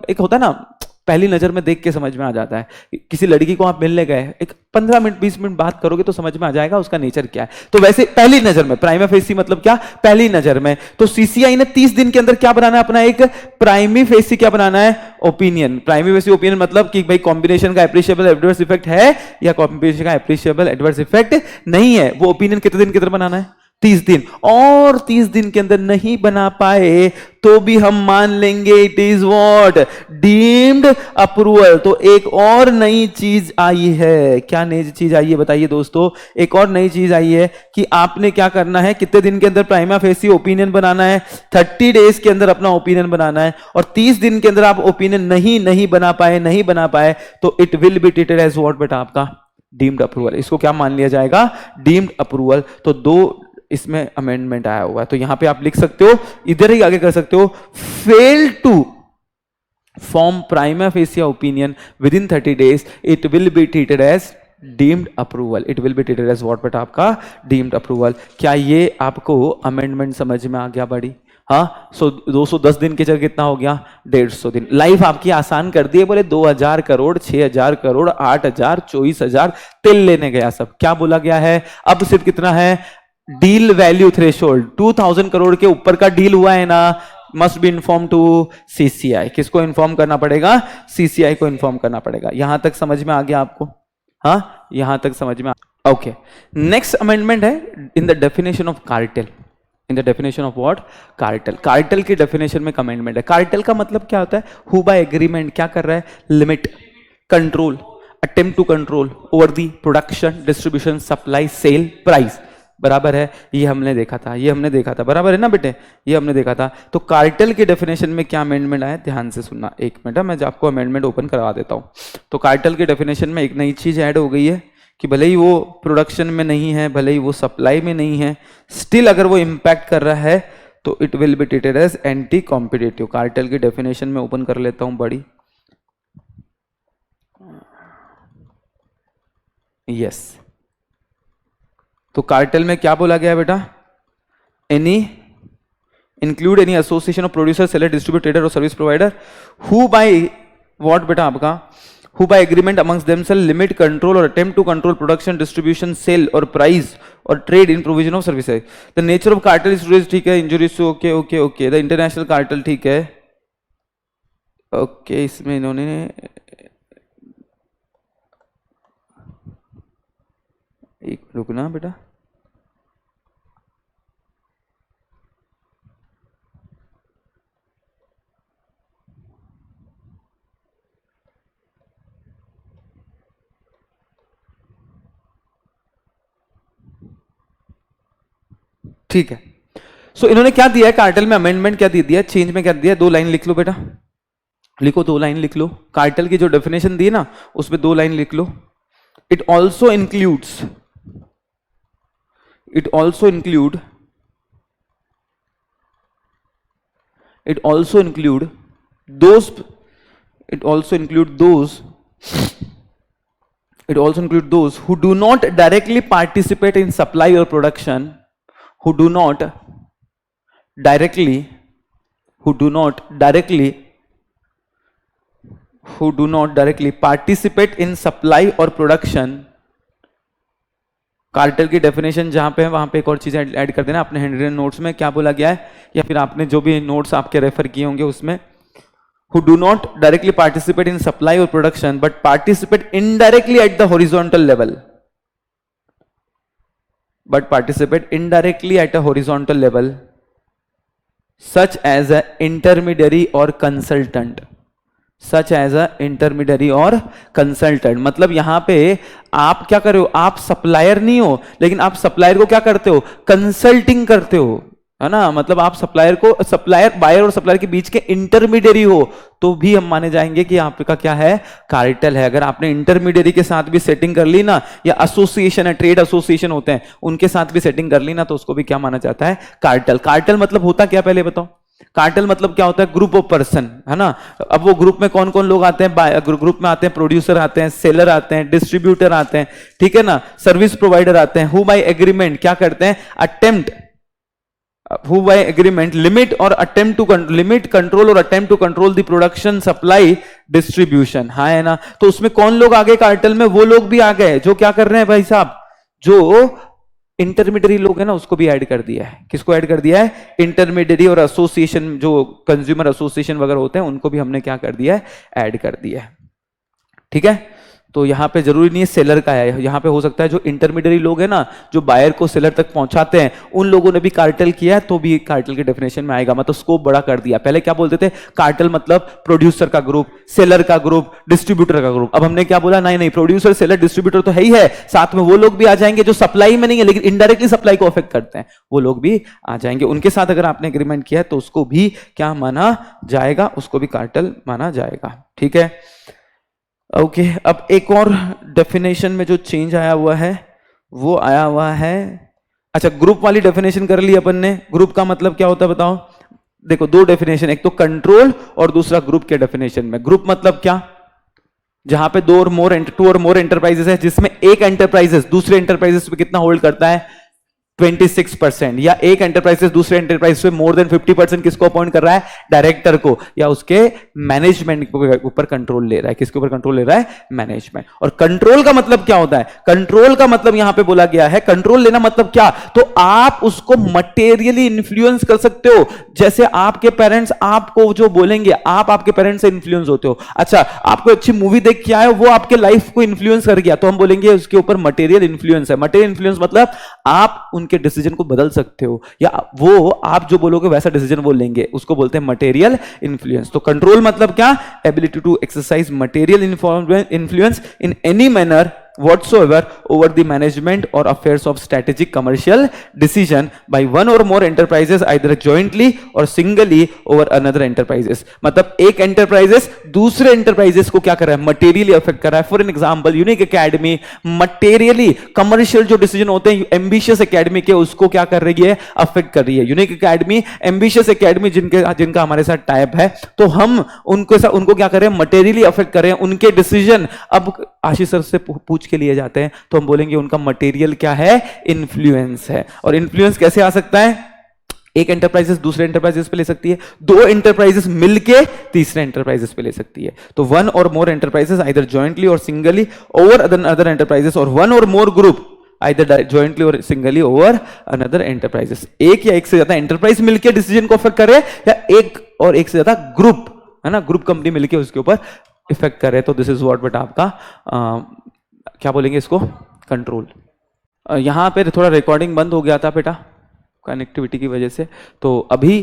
एक होता है ना, पहली नजर में देख के समझ में आ जाता है. किसी लड़की को आप मिलने गए, एक 15 मिनट 20 मिनट बात करोगे तो समझ में आ जाएगा उसका नेचर क्या है. तो वैसे पहली नजर में, प्राइमा फेसी मतलब क्या, पहली नजर में. तो सीसीआई ने 30 दिन के अंदर क्या बनाना है, अपना एक प्राइमी फेसी क्या बनाना है, ओपिनियन. प्राइमी फेसी ओपिनियन मतलब कि भाई कॉम्बिनेशन का एप्रिशिएबल एडवर्स इफेक्ट है या कॉम्बिनेशन का एप्रिशिएबल एडवर्स इफेक्ट नहीं है. वो ओपिनियन कितने दिन के अंदर बनाना है, 30 दिन. और 30 दिन के अंदर नहीं बना पाए तो भी हम मान लेंगे it is what, deemed approval. तो एक और नई चीज आई है. क्या नई चीज आई है बताइए दोस्तों. एक और नई चीज आई है कि आपने क्या करना है, कितने दिन के अंदर प्राइमा फेसी ओपिनियन बनाना है, 30 डेज के अंदर अपना ओपिनियन बनाना है. और 30 दिन के अंदर आप ओपिनियन नहीं बना पाए तो it will be treated as what बेटा, आपका डीम्ड अप्रूवल. इसको क्या मान लिया जाएगा, डीम्ड अप्रूवल. तो 2 इसमें अमेंडमेंट आया हुआ है. तो यहां पे आप लिख सकते हो, इधर ही आगे कर सकते हो, fail to form prima facie opinion within 30 days it will be treated as deemed approval. It will be treated as what बेटा, आपका डीम्ड अप्रूवल. क्या ये आपको अमेंडमेंट समझ में आ गया बड़ी. हाँ, सो 210 दिन के जगह कितना हो गया, 150 दिन. लाइफ आपकी आसान कर दी है. बोले 2000 करोड़, 6000 करोड़, 8000, 24000, तिल लेने गया सब. क्या बोला गया है, अब सिर्फ कितना है, डील वैल्यू थ्रेशोल्ड 2000 करोड़ के ऊपर का डील हुआ है ना, must be inform to CCI. किसको इन्फॉर्म करना पड़ेगा, सीसीआई को इन्फॉर्म करना पड़ेगा. यहां तक समझ में आ गया आपको. हाँ, यहां तक समझ में. ओके, नेक्स्ट अमेंडमेंट है in the definition of cartel. In the definition of what, cartel. Cartel की डेफिनेशन में अमेंडमेंट है. कार्टेल का मतलब क्या होता है, हु बाय एग्रीमेंट क्या कर रहा है, limit, control, attempt to control over the production, distribution, supply, sale, price. बराबर है, ये हमने देखा था, बराबर है ना बेटे, ये हमने देखा था. तो कार्टेल के डेफिनेशन में क्या अमेंडमेंट आया, ध्यान से सुनना. एक मिनट, मैं आपको अमेंडमेंट ओपन करवा देता हूं. तो कार्टेल के डेफिनेशन में एक नई चीज ऐड हो गई है कि भले ही वो प्रोडक्शन में नहीं है, भले ही वो सप्लाई में नहीं है, स्टिल अगर वो इंपैक्ट कर रहा है तो it will be treated as anti competitive. Cartel की डेफिनेशन में ओपन कर लेता हूं बड़ी. यस, तो कार्टेल में क्या बोला गया है बेटा, any include any association of producer, seller, distributor, trader और service provider who by what बेटा, आपका who by agreement amongst themselves limit, control और attempt to control production, distribution, sale और प्राइस और trade in provision of services. The nature of cartel is, ठीक है, injurious, okay okay okay. The international cartel, ठीक है, okay, इसमें इन्होंने एक रुकना बेटा, ठीक है। सो इन्होंने क्या दिया है कार्टेल में, अमेंडमेंट क्या दे दिया, चेंज में क्या दिया, 2 लाइन लिख लो बेटा, लिखो 2 लाइन लिख लो। कार्टेल की जो डेफिनेशन दी ना उसमें 2 लाइन लिख लो। It also includes, it also include, it also include those, it also include those, it also include those who do not directly participate in supply or production, who do not directly, who do not directly, who do not directly participate in supply or production। Cartel की definition जहां पे है वहां पे एक और चीज add कर देना अपने हैंडरिटन नोट्स में, क्या बोला गया है, या फिर आपने जो भी नोट्स आपके रेफर किए होंगे उसमें, who do not directly participate in supply or production but participate indirectly at the horizontal level, but participate indirectly at a horizontal level such as a intermediary or consultant, such as a intermediary or consultant. मतलब यहां पे आप क्या कर रहे हो, आप supplier नहीं हो, लेकिन आप सप्लायर को क्या करते हो, कंसल्टिंग करते हो, है ना। मतलब आप सप्लायर को, सप्लायर बायर और सप्लायर के बीच के इंटरमीडियरी हो, तो भी हम माने जाएंगे कि आपका क्या है, कार्टेल है। अगर आपने इंटरमीडियरी के साथ भी सेटिंग कर ली ना, या एसोसिएशन है, ट्रेड एसोसिएशन होते हैं, उनके साथ भी सेटिंग कर ली ना, तो उसको भी क्या माना जाता है, कार्टेल। कार्टेल मतलब होता क्या, पहले बताओ। कार्टेल मतलब क्या होता है, ग्रुप ऑफ पर्सन, है ना। अब वो ग्रुप में कौन कौन लोग आते हैं, ग्रुप में आते हैं प्रोड्यूसर आते हैं, सेलर आते हैं, डिस्ट्रीब्यूटर आते हैं, ठीक है ना, सर्विस प्रोवाइडर आते हैं, हु बाय एग्रीमेंट क्या करते हैं, attempt, who by agreement limit or attempt to limit, control और attempt to control the production, supply, distribution, हाँ है ना। तो उसमें कौन लोग आ गए कार्टेल में, वो लोग भी आ गए जो क्या कर रहे हैं भाई साहब, जो इंटरमीडियरी लोग है ना, उसको भी ऐड कर दिया है। किसको ऐड कर दिया है, इंटरमीडियरी और एसोसिएशन, जो कंज्यूमर एसोसिएशन वगैरह होते हैं, उनको भी हमने क्या कर दिया है, ऐड कर दिया है, ठीक है। तो यहां पे जरूरी नहीं है सेलर का है, यहां पे हो सकता है जो इंटरमीडियरी लोग हैं ना, जो बायर को सेलर तक पहुंचाते हैं, उन लोगों ने भी कार्टेल किया है, तो भी कार्टेल के डेफिनेशन में आएगा। मतलब स्कोप बड़ा कर दिया। पहले क्या बोलते थे, कार्टेल मतलब प्रोड्यूसर का ग्रुप, सेलर का ग्रुप, डिस्ट्रीब्यूटर का ग्रुप। अब हमने क्या बोला, नहीं नहीं, प्रोड्यूसर सेलर डिस्ट्रीब्यूटर तो है ही है, साथ में वो लोग भी आ जाएंगे जो सप्लाई में नहीं है लेकिन इनडायरेक्टली सप्लाई को अफेक्ट करते हैं, वो लोग भी आ जाएंगे। उनके साथ अगर आपने एग्रीमेंट किया है तो उसको भी क्या माना जाएगा, उसको भी कार्टेल माना जाएगा, ठीक है। ओके अब एक और डेफिनेशन में जो चेंज आया हुआ है वो आया हुआ है, अच्छा ग्रुप वाली डेफिनेशन कर ली अपन ने। ग्रुप का मतलब क्या होता है बताओ, देखो 2 डेफिनेशन, एक तो कंट्रोल और दूसरा ग्रुप के डेफिनेशन में। ग्रुप मतलब क्या, जहां पे 2 और मोर एंटरप्राइजेस है, जिसमें एक एंटरप्राइजेस दूसरे एंटरप्राइजेस पे कितना होल्ड करता है, 26%, या एक एंटरप्राइजेस दूसरे एंटरप्राइज पे मोर देन 50% किसको अपॉइंट कर रहा है, डायरेक्टर को, या उसके मैनेजमेंट के ऊपर कंट्रोल ले रहा है। किसके ऊपर कंट्रोल ले रहा है, मैनेजमेंट। और कंट्रोल का मतलब क्या होता है, कंट्रोल का मतलब यहां पे बोला गया है, कंट्रोल लेना मतलब क्या, तो आप उसको मटेरियली इन्फ्लुएंस कर सकते हो। जैसे आपके पेरेंट्स आपको जो बोलेंगे, आप आपके पेरेंट्स से इन्फ्लुएंस होते हो। अच्छा आपको अच्छी मूवी देख के आए, वो आपके लाइफ को इन्फ्लुएंस कर गया, तो हम बोलेंगे उसके ऊपर मटेरियल इन्फ्लुएंस है। मटेरियल इन्फ्लुएंस मतलब आप उनके डिसीजन को बदल सकते हो, या वो आप जो बोलोगे वैसा डिसीजन वो लेंगे, उसको बोलते हैं मटेरियल इन्फ्लुएंस। तो कंट्रोल मतलब क्या, ability to exercise material influence in any manner whatsoever over the management or affairs of strategic commercial decision by one or more enterprises either jointly or singly over another enterprises। मतलब एक enterprises दूसरे enterprises को क्या कर रहा है, materially affect कर रहा है। For an example, unique academy materially commercial जो decision होते हैं ambitious academy के, उसको क्या कर रही है, affect कर रही है। यूनिक एकेडमी ambitious academy जिनका हमारे साथ टाइप है, तो हम उनको क्या कर रहे हैं, materially affect कर रहे हैं उनके decision। अब आशीष सर से पूछ के लिए जाते हैं तो हम बोलेंगे उनका मटेरियल क्या है, इन्फ्लुएंस है। और इन्फ्लुएंस कैसे आ सकता है, एक एंटरप्राइजेस दूसरे एंटरप्राइजेस पे ले सकती है, 2 एंटरप्राइजेस मिलके तीसरे एंटरप्राइजेस पे ले सकती है। तो 1 और मोर एंटरप्राइजेस आइदर जॉइंटली और सिंगली ओवर अदर एंटरप्राइजेस, और 1 और मोर ग्रुप आइदर जॉइंटली और सिंगली ओवर अनदर एंटरप्राइजेस। एक या एक से ज्यादा एंटरप्राइज मिलकर डिसीजन को अफेक्ट करे, या एक और एक से ज्यादा ग्रुप है ना, ग्रुप कंपनी मिलके उसके ऊपर इफेक्ट करे, तो दिस इज व्हाट बेटा आपका क्या बोलेंगे इसको, कंट्रोल। यहाँ पे थोड़ा रिकॉर्डिंग बंद हो गया था बेटा कनेक्टिविटी की वजह से, तो अभी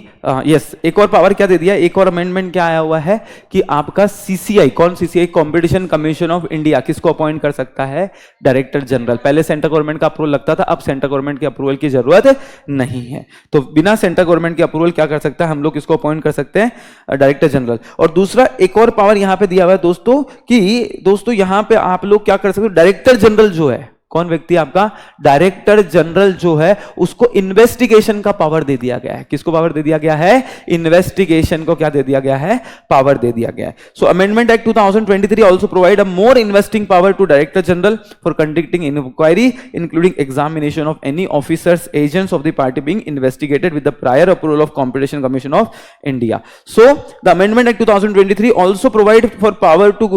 यस एक और पावर क्या दे दिया, एक और अमेंडमेंट क्या आया हुआ है कि आपका सीसीआई, कौन CCI, competition commission of India, किसको अपॉइंट कर सकता है, डायरेक्टर जनरल। पहले सेंट्रल गवर्नमेंट का अप्रूवल लगता था, अब सेंट्रल गवर्नमेंट के अप्रूवल की जरूरत नहीं है, तो बिना सेंट्रल गवर्नमेंट के अप्रूवल क्या कर सकता है, हम लोग किसको अपॉइंट कर सकते हैं, डायरेक्टर जनरल। और दूसरा एक और पावर यहां पे दिया हुआ है दोस्तों कि दोस्तों यहां पे आप लोग क्या कर सकते हो, डायरेक्टर जनरल जो है, कौन व्यक्ति आपका, डायरेक्टर जनरल जो है, उसको इन्वेस्टिगेशन का पावर दे दिया गया है। किसको पावर दे दिया गया है, इन्वेस्टिगेशन को क्या दे दिया गया है, पावर दे दिया गया है। So amendment act 2023 also provide a more investing power to director general for conducting inquiry including examination of any officers agents of the party being investigated with the prior approval of competition commission of India. So the amendment act 2023 also provide for power to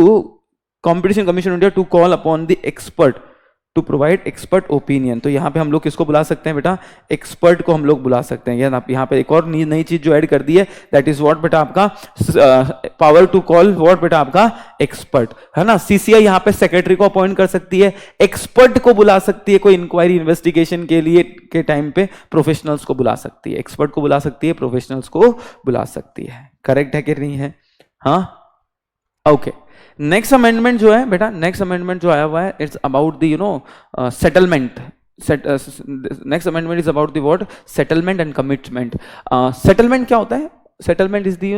competition commission India to call upon the expert to provide expert opinion. तो यहाँ पे हम लोग किसको बुला सकते हैं बेटा, एक्सपर्ट को हम लोग बुला सकते हैं। यहाँ पे एक और नई चीज जो ऐड कर दी है, दैट इज व्हाट बेटा आपका पावर टू कॉल व्हाट बेटा आपका एक्सपर्ट, है ना। सीसीआई यहाँ पे सेक्रेटरी को अपॉइंट कर सकती है, एक्सपर्ट को बुला सकती है, कोई इंक्वायरी इन्वेस्टिगेशन के लिए के टाइम पे प्रोफेशनल्स को बुला सकती है, एक्सपर्ट को बुला सकती है, प्रोफेशनल्स को बुला सकती है। करेक्ट है कि नहीं है, हाँ ओके। नेक्स्ट अमेंडमेंट जो है बेटा, नेक्स्ट अमेंडमेंट जो आया हुआ है, it's about the settlement. Next amendment is about the what, settlement and commitment. Settlement क्या होता है, सेटलमेंट इज दी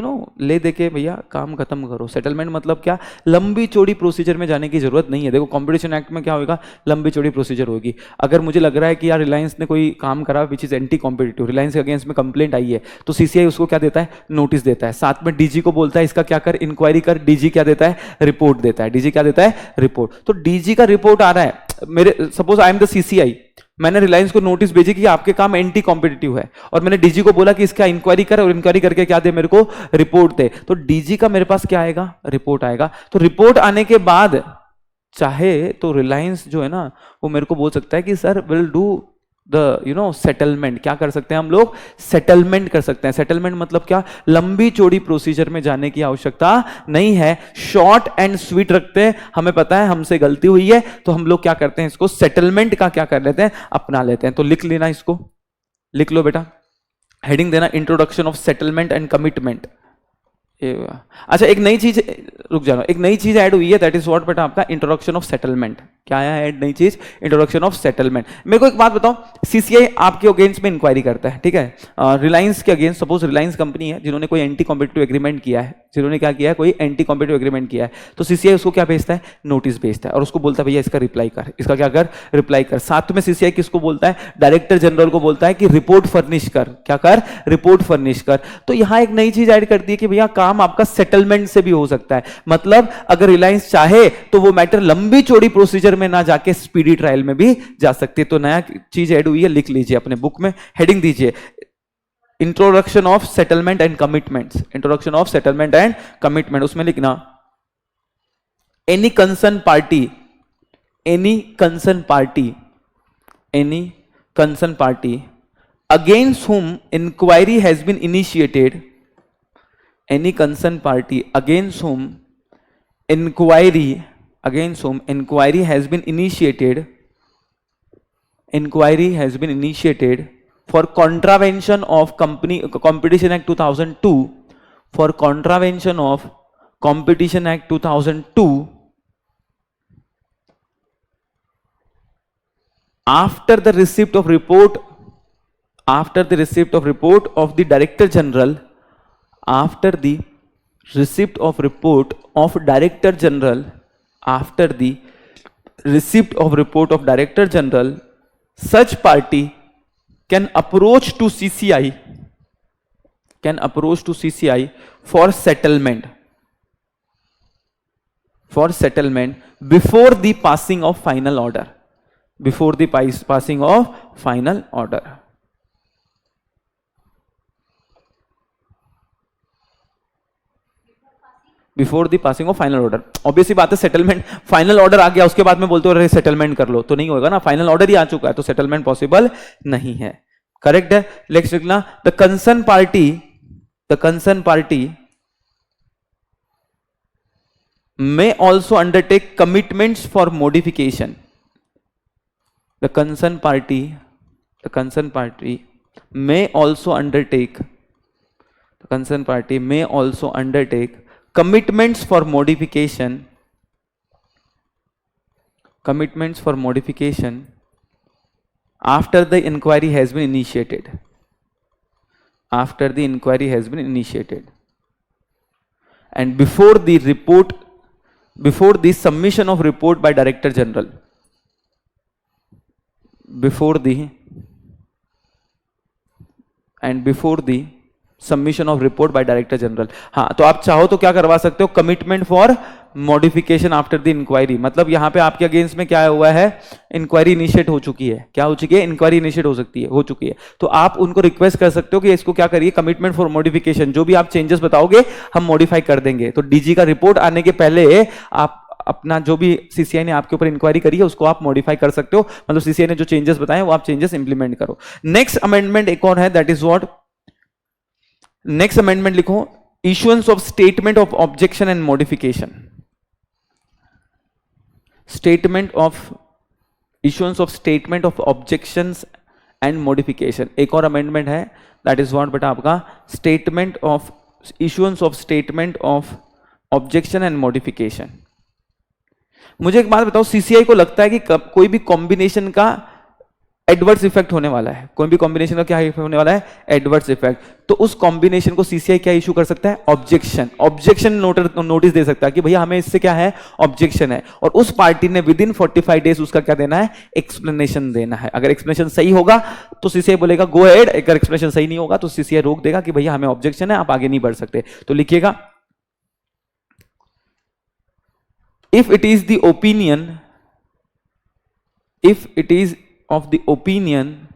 ले दे के भैया काम खत्म करो। सेटलमेंट मतलब क्या, लंबी चौड़ी प्रोसीजर में जाने की जरूरत नहीं है। देखो कंपटीशन एक्ट में क्या होगा, लंबी चौड़ी प्रोसीजर होगी। अगर मुझे लग रहा है कि यार रिलायंस ने कोई काम करा which is anti competitive, Reliance के अगेंस्ट में कंप्लेंट आई है, तो सीसीआई उसको क्या देता है, नोटिस देता है, साथ में डीजी को बोलता है इसका क्या कर, इंक्वायरी कर। डीजी क्या देता है, रिपोर्ट देता है। डीजी क्या देता है, रिपोर्ट। तो डीजी का रिपोर्ट आ रहा है, मेरे suppose I am the CCI, मैंने रिलायंस को नोटिस भेजी कि आपके काम एंटी कॉम्पिटिटिव है, और मैंने डीजी को बोला कि इसका इंक्वायरी कर, और इंक्वायरी करके क्या दे मेरे को, रिपोर्ट दे। तो डीजी का मेरे पास क्या आएगा, रिपोर्ट आएगा। तो रिपोर्ट आने के बाद चाहे तो रिलायंस जो है ना, वो मेरे को बोल सकता है कि sir will do the settlement. क्या कर सकते हैं हम लोग, सेटलमेंट कर सकते हैं। सेटलमेंट मतलब क्या, लंबी चौड़ी प्रोसीजर में जाने की आवश्यकता नहीं है, शॉर्ट एंड स्वीट रखते हैं। हमें पता है हमसे गलती हुई है, तो हम लोग क्या करते हैं, इसको सेटलमेंट का क्या कर लेते हैं, अपना लेते हैं। तो लिख लेना, इसको लिख लो बेटा, हेडिंग देना introduction of settlement and commitment. अच्छा एक नई चीज, रुक जाओ, एक नई चीज ऐड हुई है, दैट इज व्हाट बेटा आपका इंट्रोडक्शन ऑफ सेटलमेंट। क्या आया है नई चीज, इंट्रोडक्शन ऑफ सेटलमेंट। मेरे को एक बात बताओ, सीसीआई आपके अगेंस्ट में इंक्वायरी करता है, ठीक है, रिलायंस के अगेंस्ट। सपोज रिलायंस कंपनी है जिन्होंने कोई एंटी कॉम्पिटिटिव एग्रीमेंट किया है, जिन्होंने क्या किया है, कोई एंटी कॉम्पिटिटिव एग्रीमेंट किया है, तो सीसीआई उसको क्या भेजता है, नोटिस भेजता है, और उसको बोलता है भैया इसका रिप्लाई कर, इसका क्या कर, रिप्लाई कर। साथ में सीसीआई किसको बोलता है, डायरेक्टर जनरल को बोलता है कि रिपोर्ट फर्निश कर, क्या कर, रिपोर्ट फर्निश कर। तो यहां एक नई चीज ऐड कर दी है कि भैया काम आपका सेटलमेंट से भी हो सकता है। मतलब अगर रिलायंस चाहे तो वो मैटर लंबी चौड़ी प्रोसीजर में ना जाके स्पीडी ट्रायल में भी जा सकती है। तो नया चीज ऐड हुई है, लिख लीजिए अपने बुक में, हेडिंग दीजिए introduction of settlement and commitments. Introduction of settlement and commitment, उसमें लिखना any concern party, any concern party, any concern party against whom inquiry has been initiated, any concerned party against whom inquiry has been initiated, inquiry has been initiated for contravention of Competition Act 2002, for contravention of Competition Act 2002, after the receipt of report of the Director General, after the receipt of report of Director General, after the receipt of report of Director General, such party can approach to CCI, for settlement, before the passing of final order, before the passing of final order. Before the passing of final order. Obviously बात है, settlement final order आ गया उसके बाद में बोलते हो settlement कर लो, तो नहीं होगा ना, फाइनल ऑर्डर ही आ चुका है, तो सेटलमेंट पॉसिबल नहीं है। करेक्ट है, नेक्स्ट लिखना the concern party may also undertake commitments for modification. The concerned party may also undertake commitments for modification after the inquiry has been initiated and before the submission of report by Director General. Before the submission of report by director general. हाँ, तो आप चाहो तो क्या करवा सकते हो, commitment for modification after the inquiry. मतलब यहां पे आपके अगेंस्ट में क्या हुआ है, इंक्वायरी इनिशिएट हो चुकी है. क्या हो चुकी है, इंक्वायरी इनिशिएट हो चुकी है. तो आप उनको रिक्वेस्ट कर सकते हो कि इसको क्या करिए, कमिटमेंट फॉर मॉडिफिकेशन, जो भी आप चेंजेस बताओगे हम मॉडिफाई कर देंगे. तो डीजी का रिपोर्ट आने के पहले आप अपना जो भी सीसीआई ने आपके ऊपर इंक्वायरी करी है उसको आप मॉडिफाई कर सकते हो. मतलब सीसीआई ने जो चेंजेस बताए वो आप चेंजेस इंप्लीमेंट करो. नेक्स्ट अमेंडमेंट एक और है, that is what, next amendment लिखो, issuance of statement of objection and modification. Issuance of statement of objections and modification. एक और अमेंडमेंट है, दैट इज व्हाट बेटा आपका, issuance of statement of objection and modification. मुझे एक बात बताओ, सीसीआई को लगता है कि कोई भी कॉम्बिनेशन का एडवर्स इफेक्ट होने वाला है, कोई भी कॉम्बिनेशन का क्या होने वाला है, एडवर्स इफेक्ट. तो उस कॉम्बिनेशन को सीसीआई क्या इशू कर सकता है, ऑब्जेक्शन नोटिस दे सकता है कि भैया हमें इससे क्या है, ऑब्जेक्शन है. और उस पार्टी ने विद इन 45 डेज उसका क्या देना है, एक्सप्लेनेशन देना है. अगर एक्सप्लेनेशन सही होगा तो सीसीआई बोलेगा गो अहेड, अगर एक्सप्लेनेशन सही नहीं होगा तो सीसीआई रोक देगा कि भैया हमें ऑब्जेक्शन है, आप आगे नहीं बढ़ सकते. तो लिखिएगा, if it is the opinion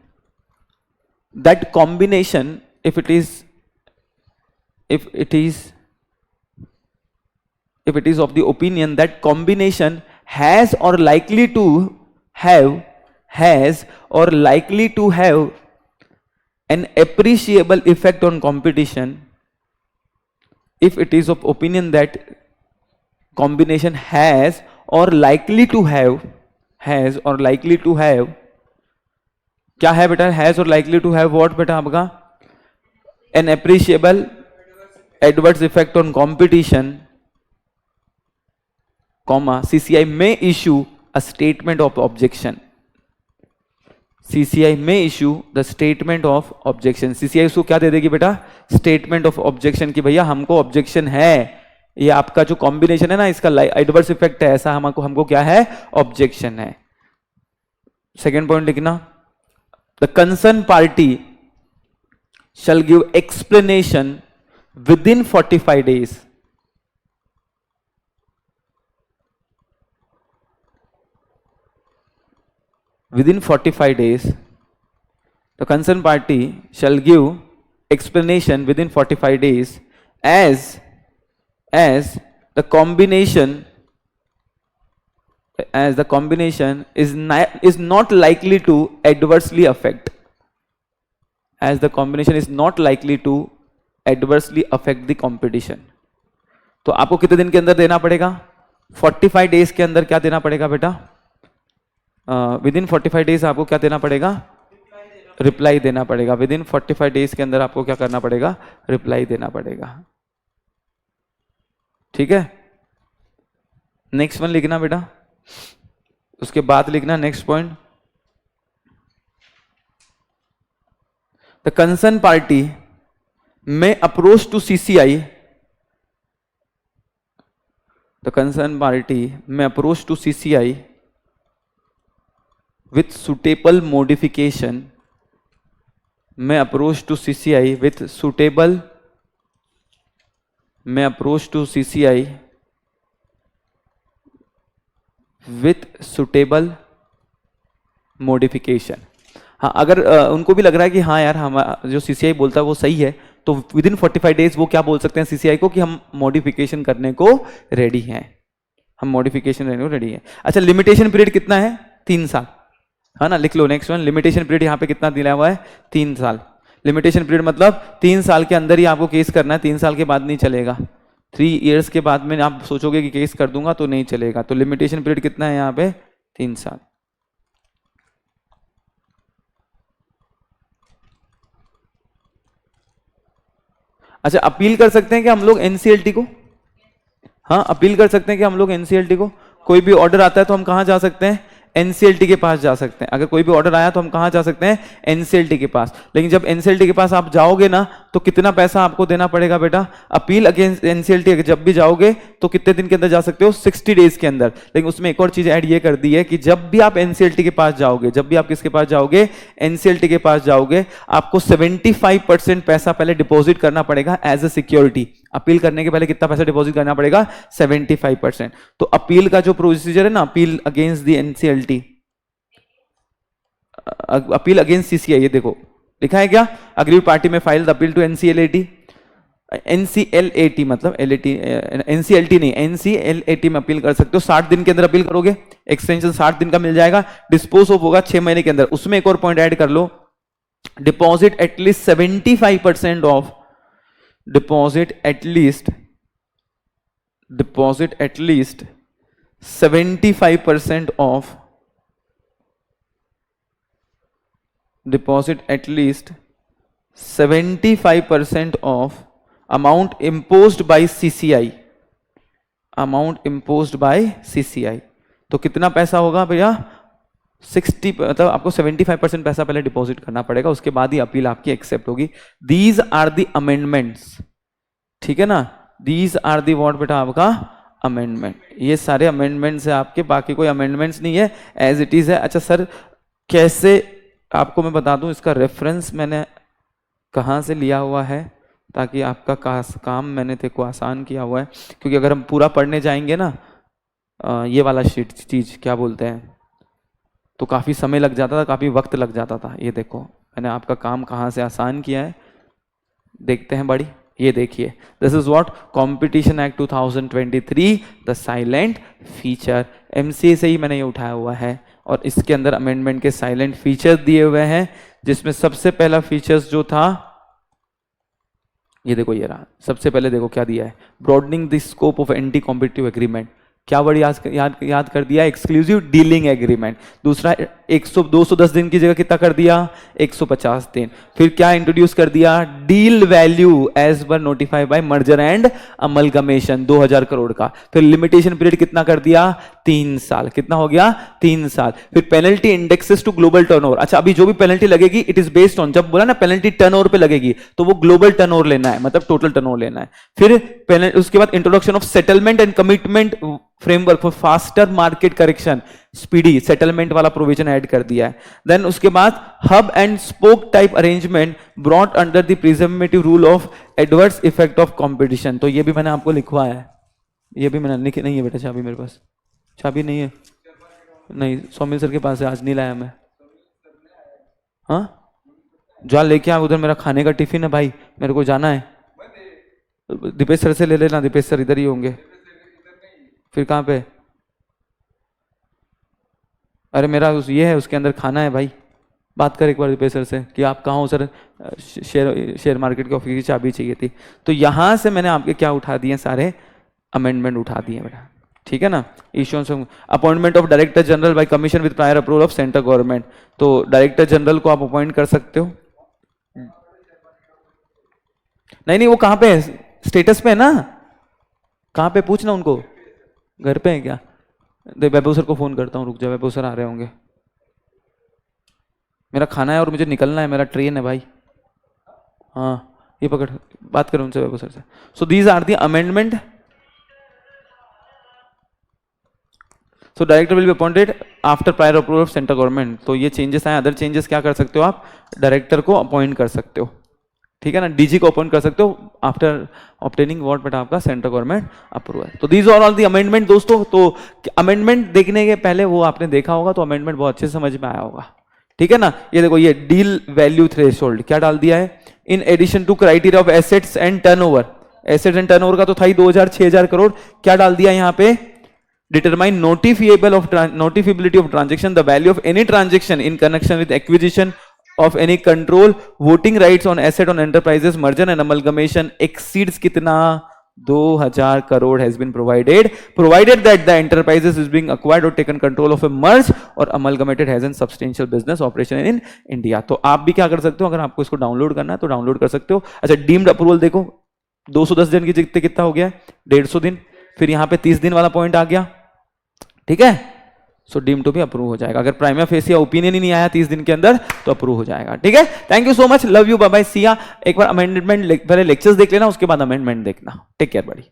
that combination, if it is of the opinion that combination has or likely to have an appreciable effect on competition, if it is of opinion that combination has or likely to have क्या है बेटा, has or likely to have what बेटा आपका, an appreciable adverse effect on competition, CCI may issue a statement of objection. CCI may issue the statement of objection. CCI उसको क्या दे देगी बेटा, statement of objection, कि भैया हमको ऑब्जेक्शन है, ये आपका जो कॉम्बिनेशन है ना इसका एडवर्स इफेक्ट है, ऐसा हमको क्या है, ऑब्जेक्शन है. सेकेंड पॉइंट लिखना, the concern party shell give explanation with in 45 days. Within 45 days, the concerned party shall give explanation within 45 days as the combination is not likely to adversely affect the competition. तो आपको कितने दिन के अंदर देना पड़ेगा, 45 days के अंदर क्या देना पड़ेगा बेटा, विद इन 45 डेज आपको क्या देना पड़ेगा, रिप्लाई देना पड़ेगा. विद इन 45 डेज के अंदर आपको क्या करना पड़ेगा, रिप्लाई देना पड़ेगा. ठीक है, नेक्स्ट वन लिखना बेटा, उसके बाद लिखना next point, the concern party may approach to CCI, the concern party may approach to CCI with suitable modification, may approach to CCI with suitable modification. हाँ, अगर उनको भी लग रहा है कि हाँ यार हम जो सीसीआई बोलता है वो सही है, तो विद इन 45 डेज वो क्या बोल सकते हैं सीसीआई को कि हम मॉडिफिकेशन करने को रेडी हैं, अच्छा, लिमिटेशन पीरियड कितना है, 3 साल है ना, लिख लो. नेक्स्ट वन, लिमिटेशन पीरियड यहाँ पे कितना दिया हुआ है, 3 साल. लिमिटेशन पीरियड मतलब 3 साल के अंदर ही आपको केस करना है, 3 साल के बाद नहीं चलेगा. 3 इयर्स के बाद में आप सोचोगे कि केस कर दूंगा तो नहीं चलेगा। तो लिमिटेशन पीरियड कितना है यहाँ पे? 3 साल। अच्छा, अपील कर सकते हैं कि हम लोग एनसीएलटी को? हाँ, अपील कर सकते हैं कि हम लोग एनसीएलटी को। कोई भी ऑर्डर आता है तो हम कहाँ जा सकते हैं? एनसीएलटी के पास जा सकते हैं। अगर कोई भी ऑर्डर आया तो हम कहाँ जा सकते हैं? एनसीएलटी के पास। लेकिन जब एनसीएलटी के पास आप जाओगे ना तो कितना पैसा आपको देना पड़ेगा बेटा? अपील अगेंस्ट एनसीएलटी जब भी जाओगे तो कितने दिन के अंदर जा सकते हो? 60 डेज के अंदर। लेकिन उसमें एक और चीज ऐड ये कर दी है कि जब भी आप एनसीएलटी के पास जाओगे, जब भी आप किसके पास जाओगे? एनसीएलटी के पास जाओगे, आपको 75% पैसा पहले डिपॉजिट करना पड़ेगा एज ए सिक्योरिटी। अपील करने के पहले कितना पैसा डिपॉजिट करना पड़ेगा? 75%। तो अपील का जो प्रोसीजर है ना, appeal against the NCLT, appeal against CCI, ये देखो लिखा है क्या? Aggrieved party may file appeal to NCLAT. NCLAT मतलब एलएटी, एनसीएलटी नहीं, एनसीएलएटी में अपील कर सकते हो। 60 दिन के अंदर अपील करोगे, एक्सटेंशन 60 दिन का मिल जाएगा, डिस्पोज ऑफ होगा 6 महीने के अंदर। उसमें एक और पॉइंट ऐड कर लो, deposit at least 75% of, deposit at least 75% of, deposit at least 75% of amount imposed by CCI, amount imposed by CCI। तो कितना पैसा होगा भैया? 60, मतलब आपको 75% पैसा पहले डिपॉजिट करना पड़ेगा, उसके बाद ही अपील आपकी एक्सेप्ट होगी। दीज आर दी अमेंडमेंट्स, ठीक है ना? दीज आर दी व्हाट बेटा? आपका अमेंडमेंट। ये सारे अमेंडमेंट्स है आपके, बाकी कोई अमेंडमेंट्स नहीं है, एज इट इज है। अच्छा सर, कैसे आपको मैं बता दूं, इसका रेफरेंस मैंने कहाँ से लिया हुआ है ताकि आपका काम मैंने तेरे को आसान किया हुआ है। क्योंकि अगर हम पूरा पढ़ने जाएंगे ना, ये वाला शीट चीज क्या बोलते हैं, तो काफ़ी समय लग जाता था, काफ़ी वक्त लग जाता था। ये देखो मैंने आपका काम कहाँ से आसान किया है, देखते हैं बड़ी। ये देखिए, this is what competition act 2023, the silent feature. MCA से ही मैंने ये उठाया हुआ है और इसके अंदर अमेंडमेंट के साइलेंट फीचर्स दिए हुए हैं, जिसमें सबसे पहला फीचर्स जो था, ये देखो ये रहा। सबसे पहले देखो क्या दिया है, broadening the scope of anti competitive agreement. क्या वर्ड याद कर दिया? Exclusive dealing agreement. दूसरा 210 दिन की जगह कितना कर दिया? 150 दिन। फिर क्या इंट्रोड्यूस कर दिया? Deal value as per notified by merger and amalgamation 2000 crore का। फिर लिमिटेशन पीरियड कितना कर दिया? 3 साल। कितना हो गया? 3 साल। फिर penalty indexes to global turnover. अच्छा, अभी जो भी पेनल्टी लगेगी इट इज बेस्ड ऑन, जब बोला ना पेनल्टी टर्नओवर पे लगेगी तो वो ग्लोबल टर्नओवर लेना है, मतलब टोटल टर्नओवर लेना है। फिर उसके बाद introduction of settlement and commitment framework for faster market correction, speedy settlement वाला प्रोविजन ऐड कर दिया है। देन उसके बाद hub and spoke type arrangement brought under the preservative rule of adverse effect of competition. तो ये भी मैंने आपको लिखवाया है, ये भी मैंने नहीं है बेटा चाबी मेरे पास, चाबी नहीं है, नहीं सौमिल सर के पास है, आज नहीं लाया मैं। हाँ जा लेके आ, उधर मेरा खाने का टिफिन है भाई, मेरे को जाना है। दीपेश सर से ले लेना, दीपेश सर इधर ही होंगे। फिर कहाँ पे? अरे मेरा ये है, उसके अंदर खाना है भाई। बात कर एक बार दीपेश सर से कि आप कहाँ हो सर, शेयर मार्केट के ऑफिस की चाबी चाहिए थी। तो यहाँ से मैंने आपके क्या उठा दिए, सारे अमेंडमेंट उठा दिए बेटा, ठीक है ना? Issuance appointment of director general bye commission with prior approval of central government. तो डायरेक्टर जनरल को आप अपॉइंट कर सकते हो। नहीं वो कहाँ पे है? स्टेटस पे है ना? कहाँ पे पूछना उनको, घर पे है क्या? वैभव सर को फोन करता हूँ, रुक जा, वैभव सर आ रहे होंगे। मेरा खाना है और मुझे निकलना है, मेरा ट्रेन है भाई। हाँ ये पकड़, बात करो उनसे, वैभव सर से। So these are the amendment. So director will be appointed after prior approval of central government. तो ये चेंजेस आए, अदर चेंजेस क्या कर सकते हो आप? डायरेक्टर को अपॉइंट कर सकते हो, ठीक है ना? डीजी को अपॉइंट कर सकते हो आफ्टर ऑब्टेनिंग व्हाट बेटा? आपका सेंट्रल गवर्नमेंट अप्रूवल। तो these are all the amendment दोस्तों। तो अमेंडमेंट देखने के पहले वो आपने देखा होगा, तो अमेंडमेंट बहुत अच्छे से समझ में आया होगा, ठीक है ना? ये देखो, ये डील वैल्यू थ्रेशोल्ड क्या डाल दिया है? In addition to criteria of assets and turnover. Assets and turnover का तो था ही 2000-6000 करोड़। क्या डाल दिया यहाँ पे? Determine notifiability of transaction, the value of any transaction in connection with acquisition of any control voting rights on asset on enterprises merger and amalgamation exceeds कितना? 2000 crore has been provided that the enterprises is being acquired or taken control of a merged or amalgamated has a substantial business operation in India. तो आप भी क्या कर सकते हो, अगर आपको इसको डाउनलोड करना है तो डाउनलोड कर सकते हो. अच्छा, डीम्ड अप्रूवल देखो, 210 दिन की जितने कितना हो गया, 150 दिन. फिर यहाँ पे 30 दिन वाला पॉइंट आ गया. ठीक है, सो डीम टू भी अप्रूव हो जाएगा. अगर प्राइमा फेसिया ओपिनियन ही नहीं आया 30 दिन के अंदर तो अप्रूव हो जाएगा. ठीक है, thank you so much, love you, bye bye, see ya. एक बार अमेंडमेंट पहले लेक्चर्स देख लेना, उसके बाद अमेंडमेंट देखना. टेक केयर बड़ी.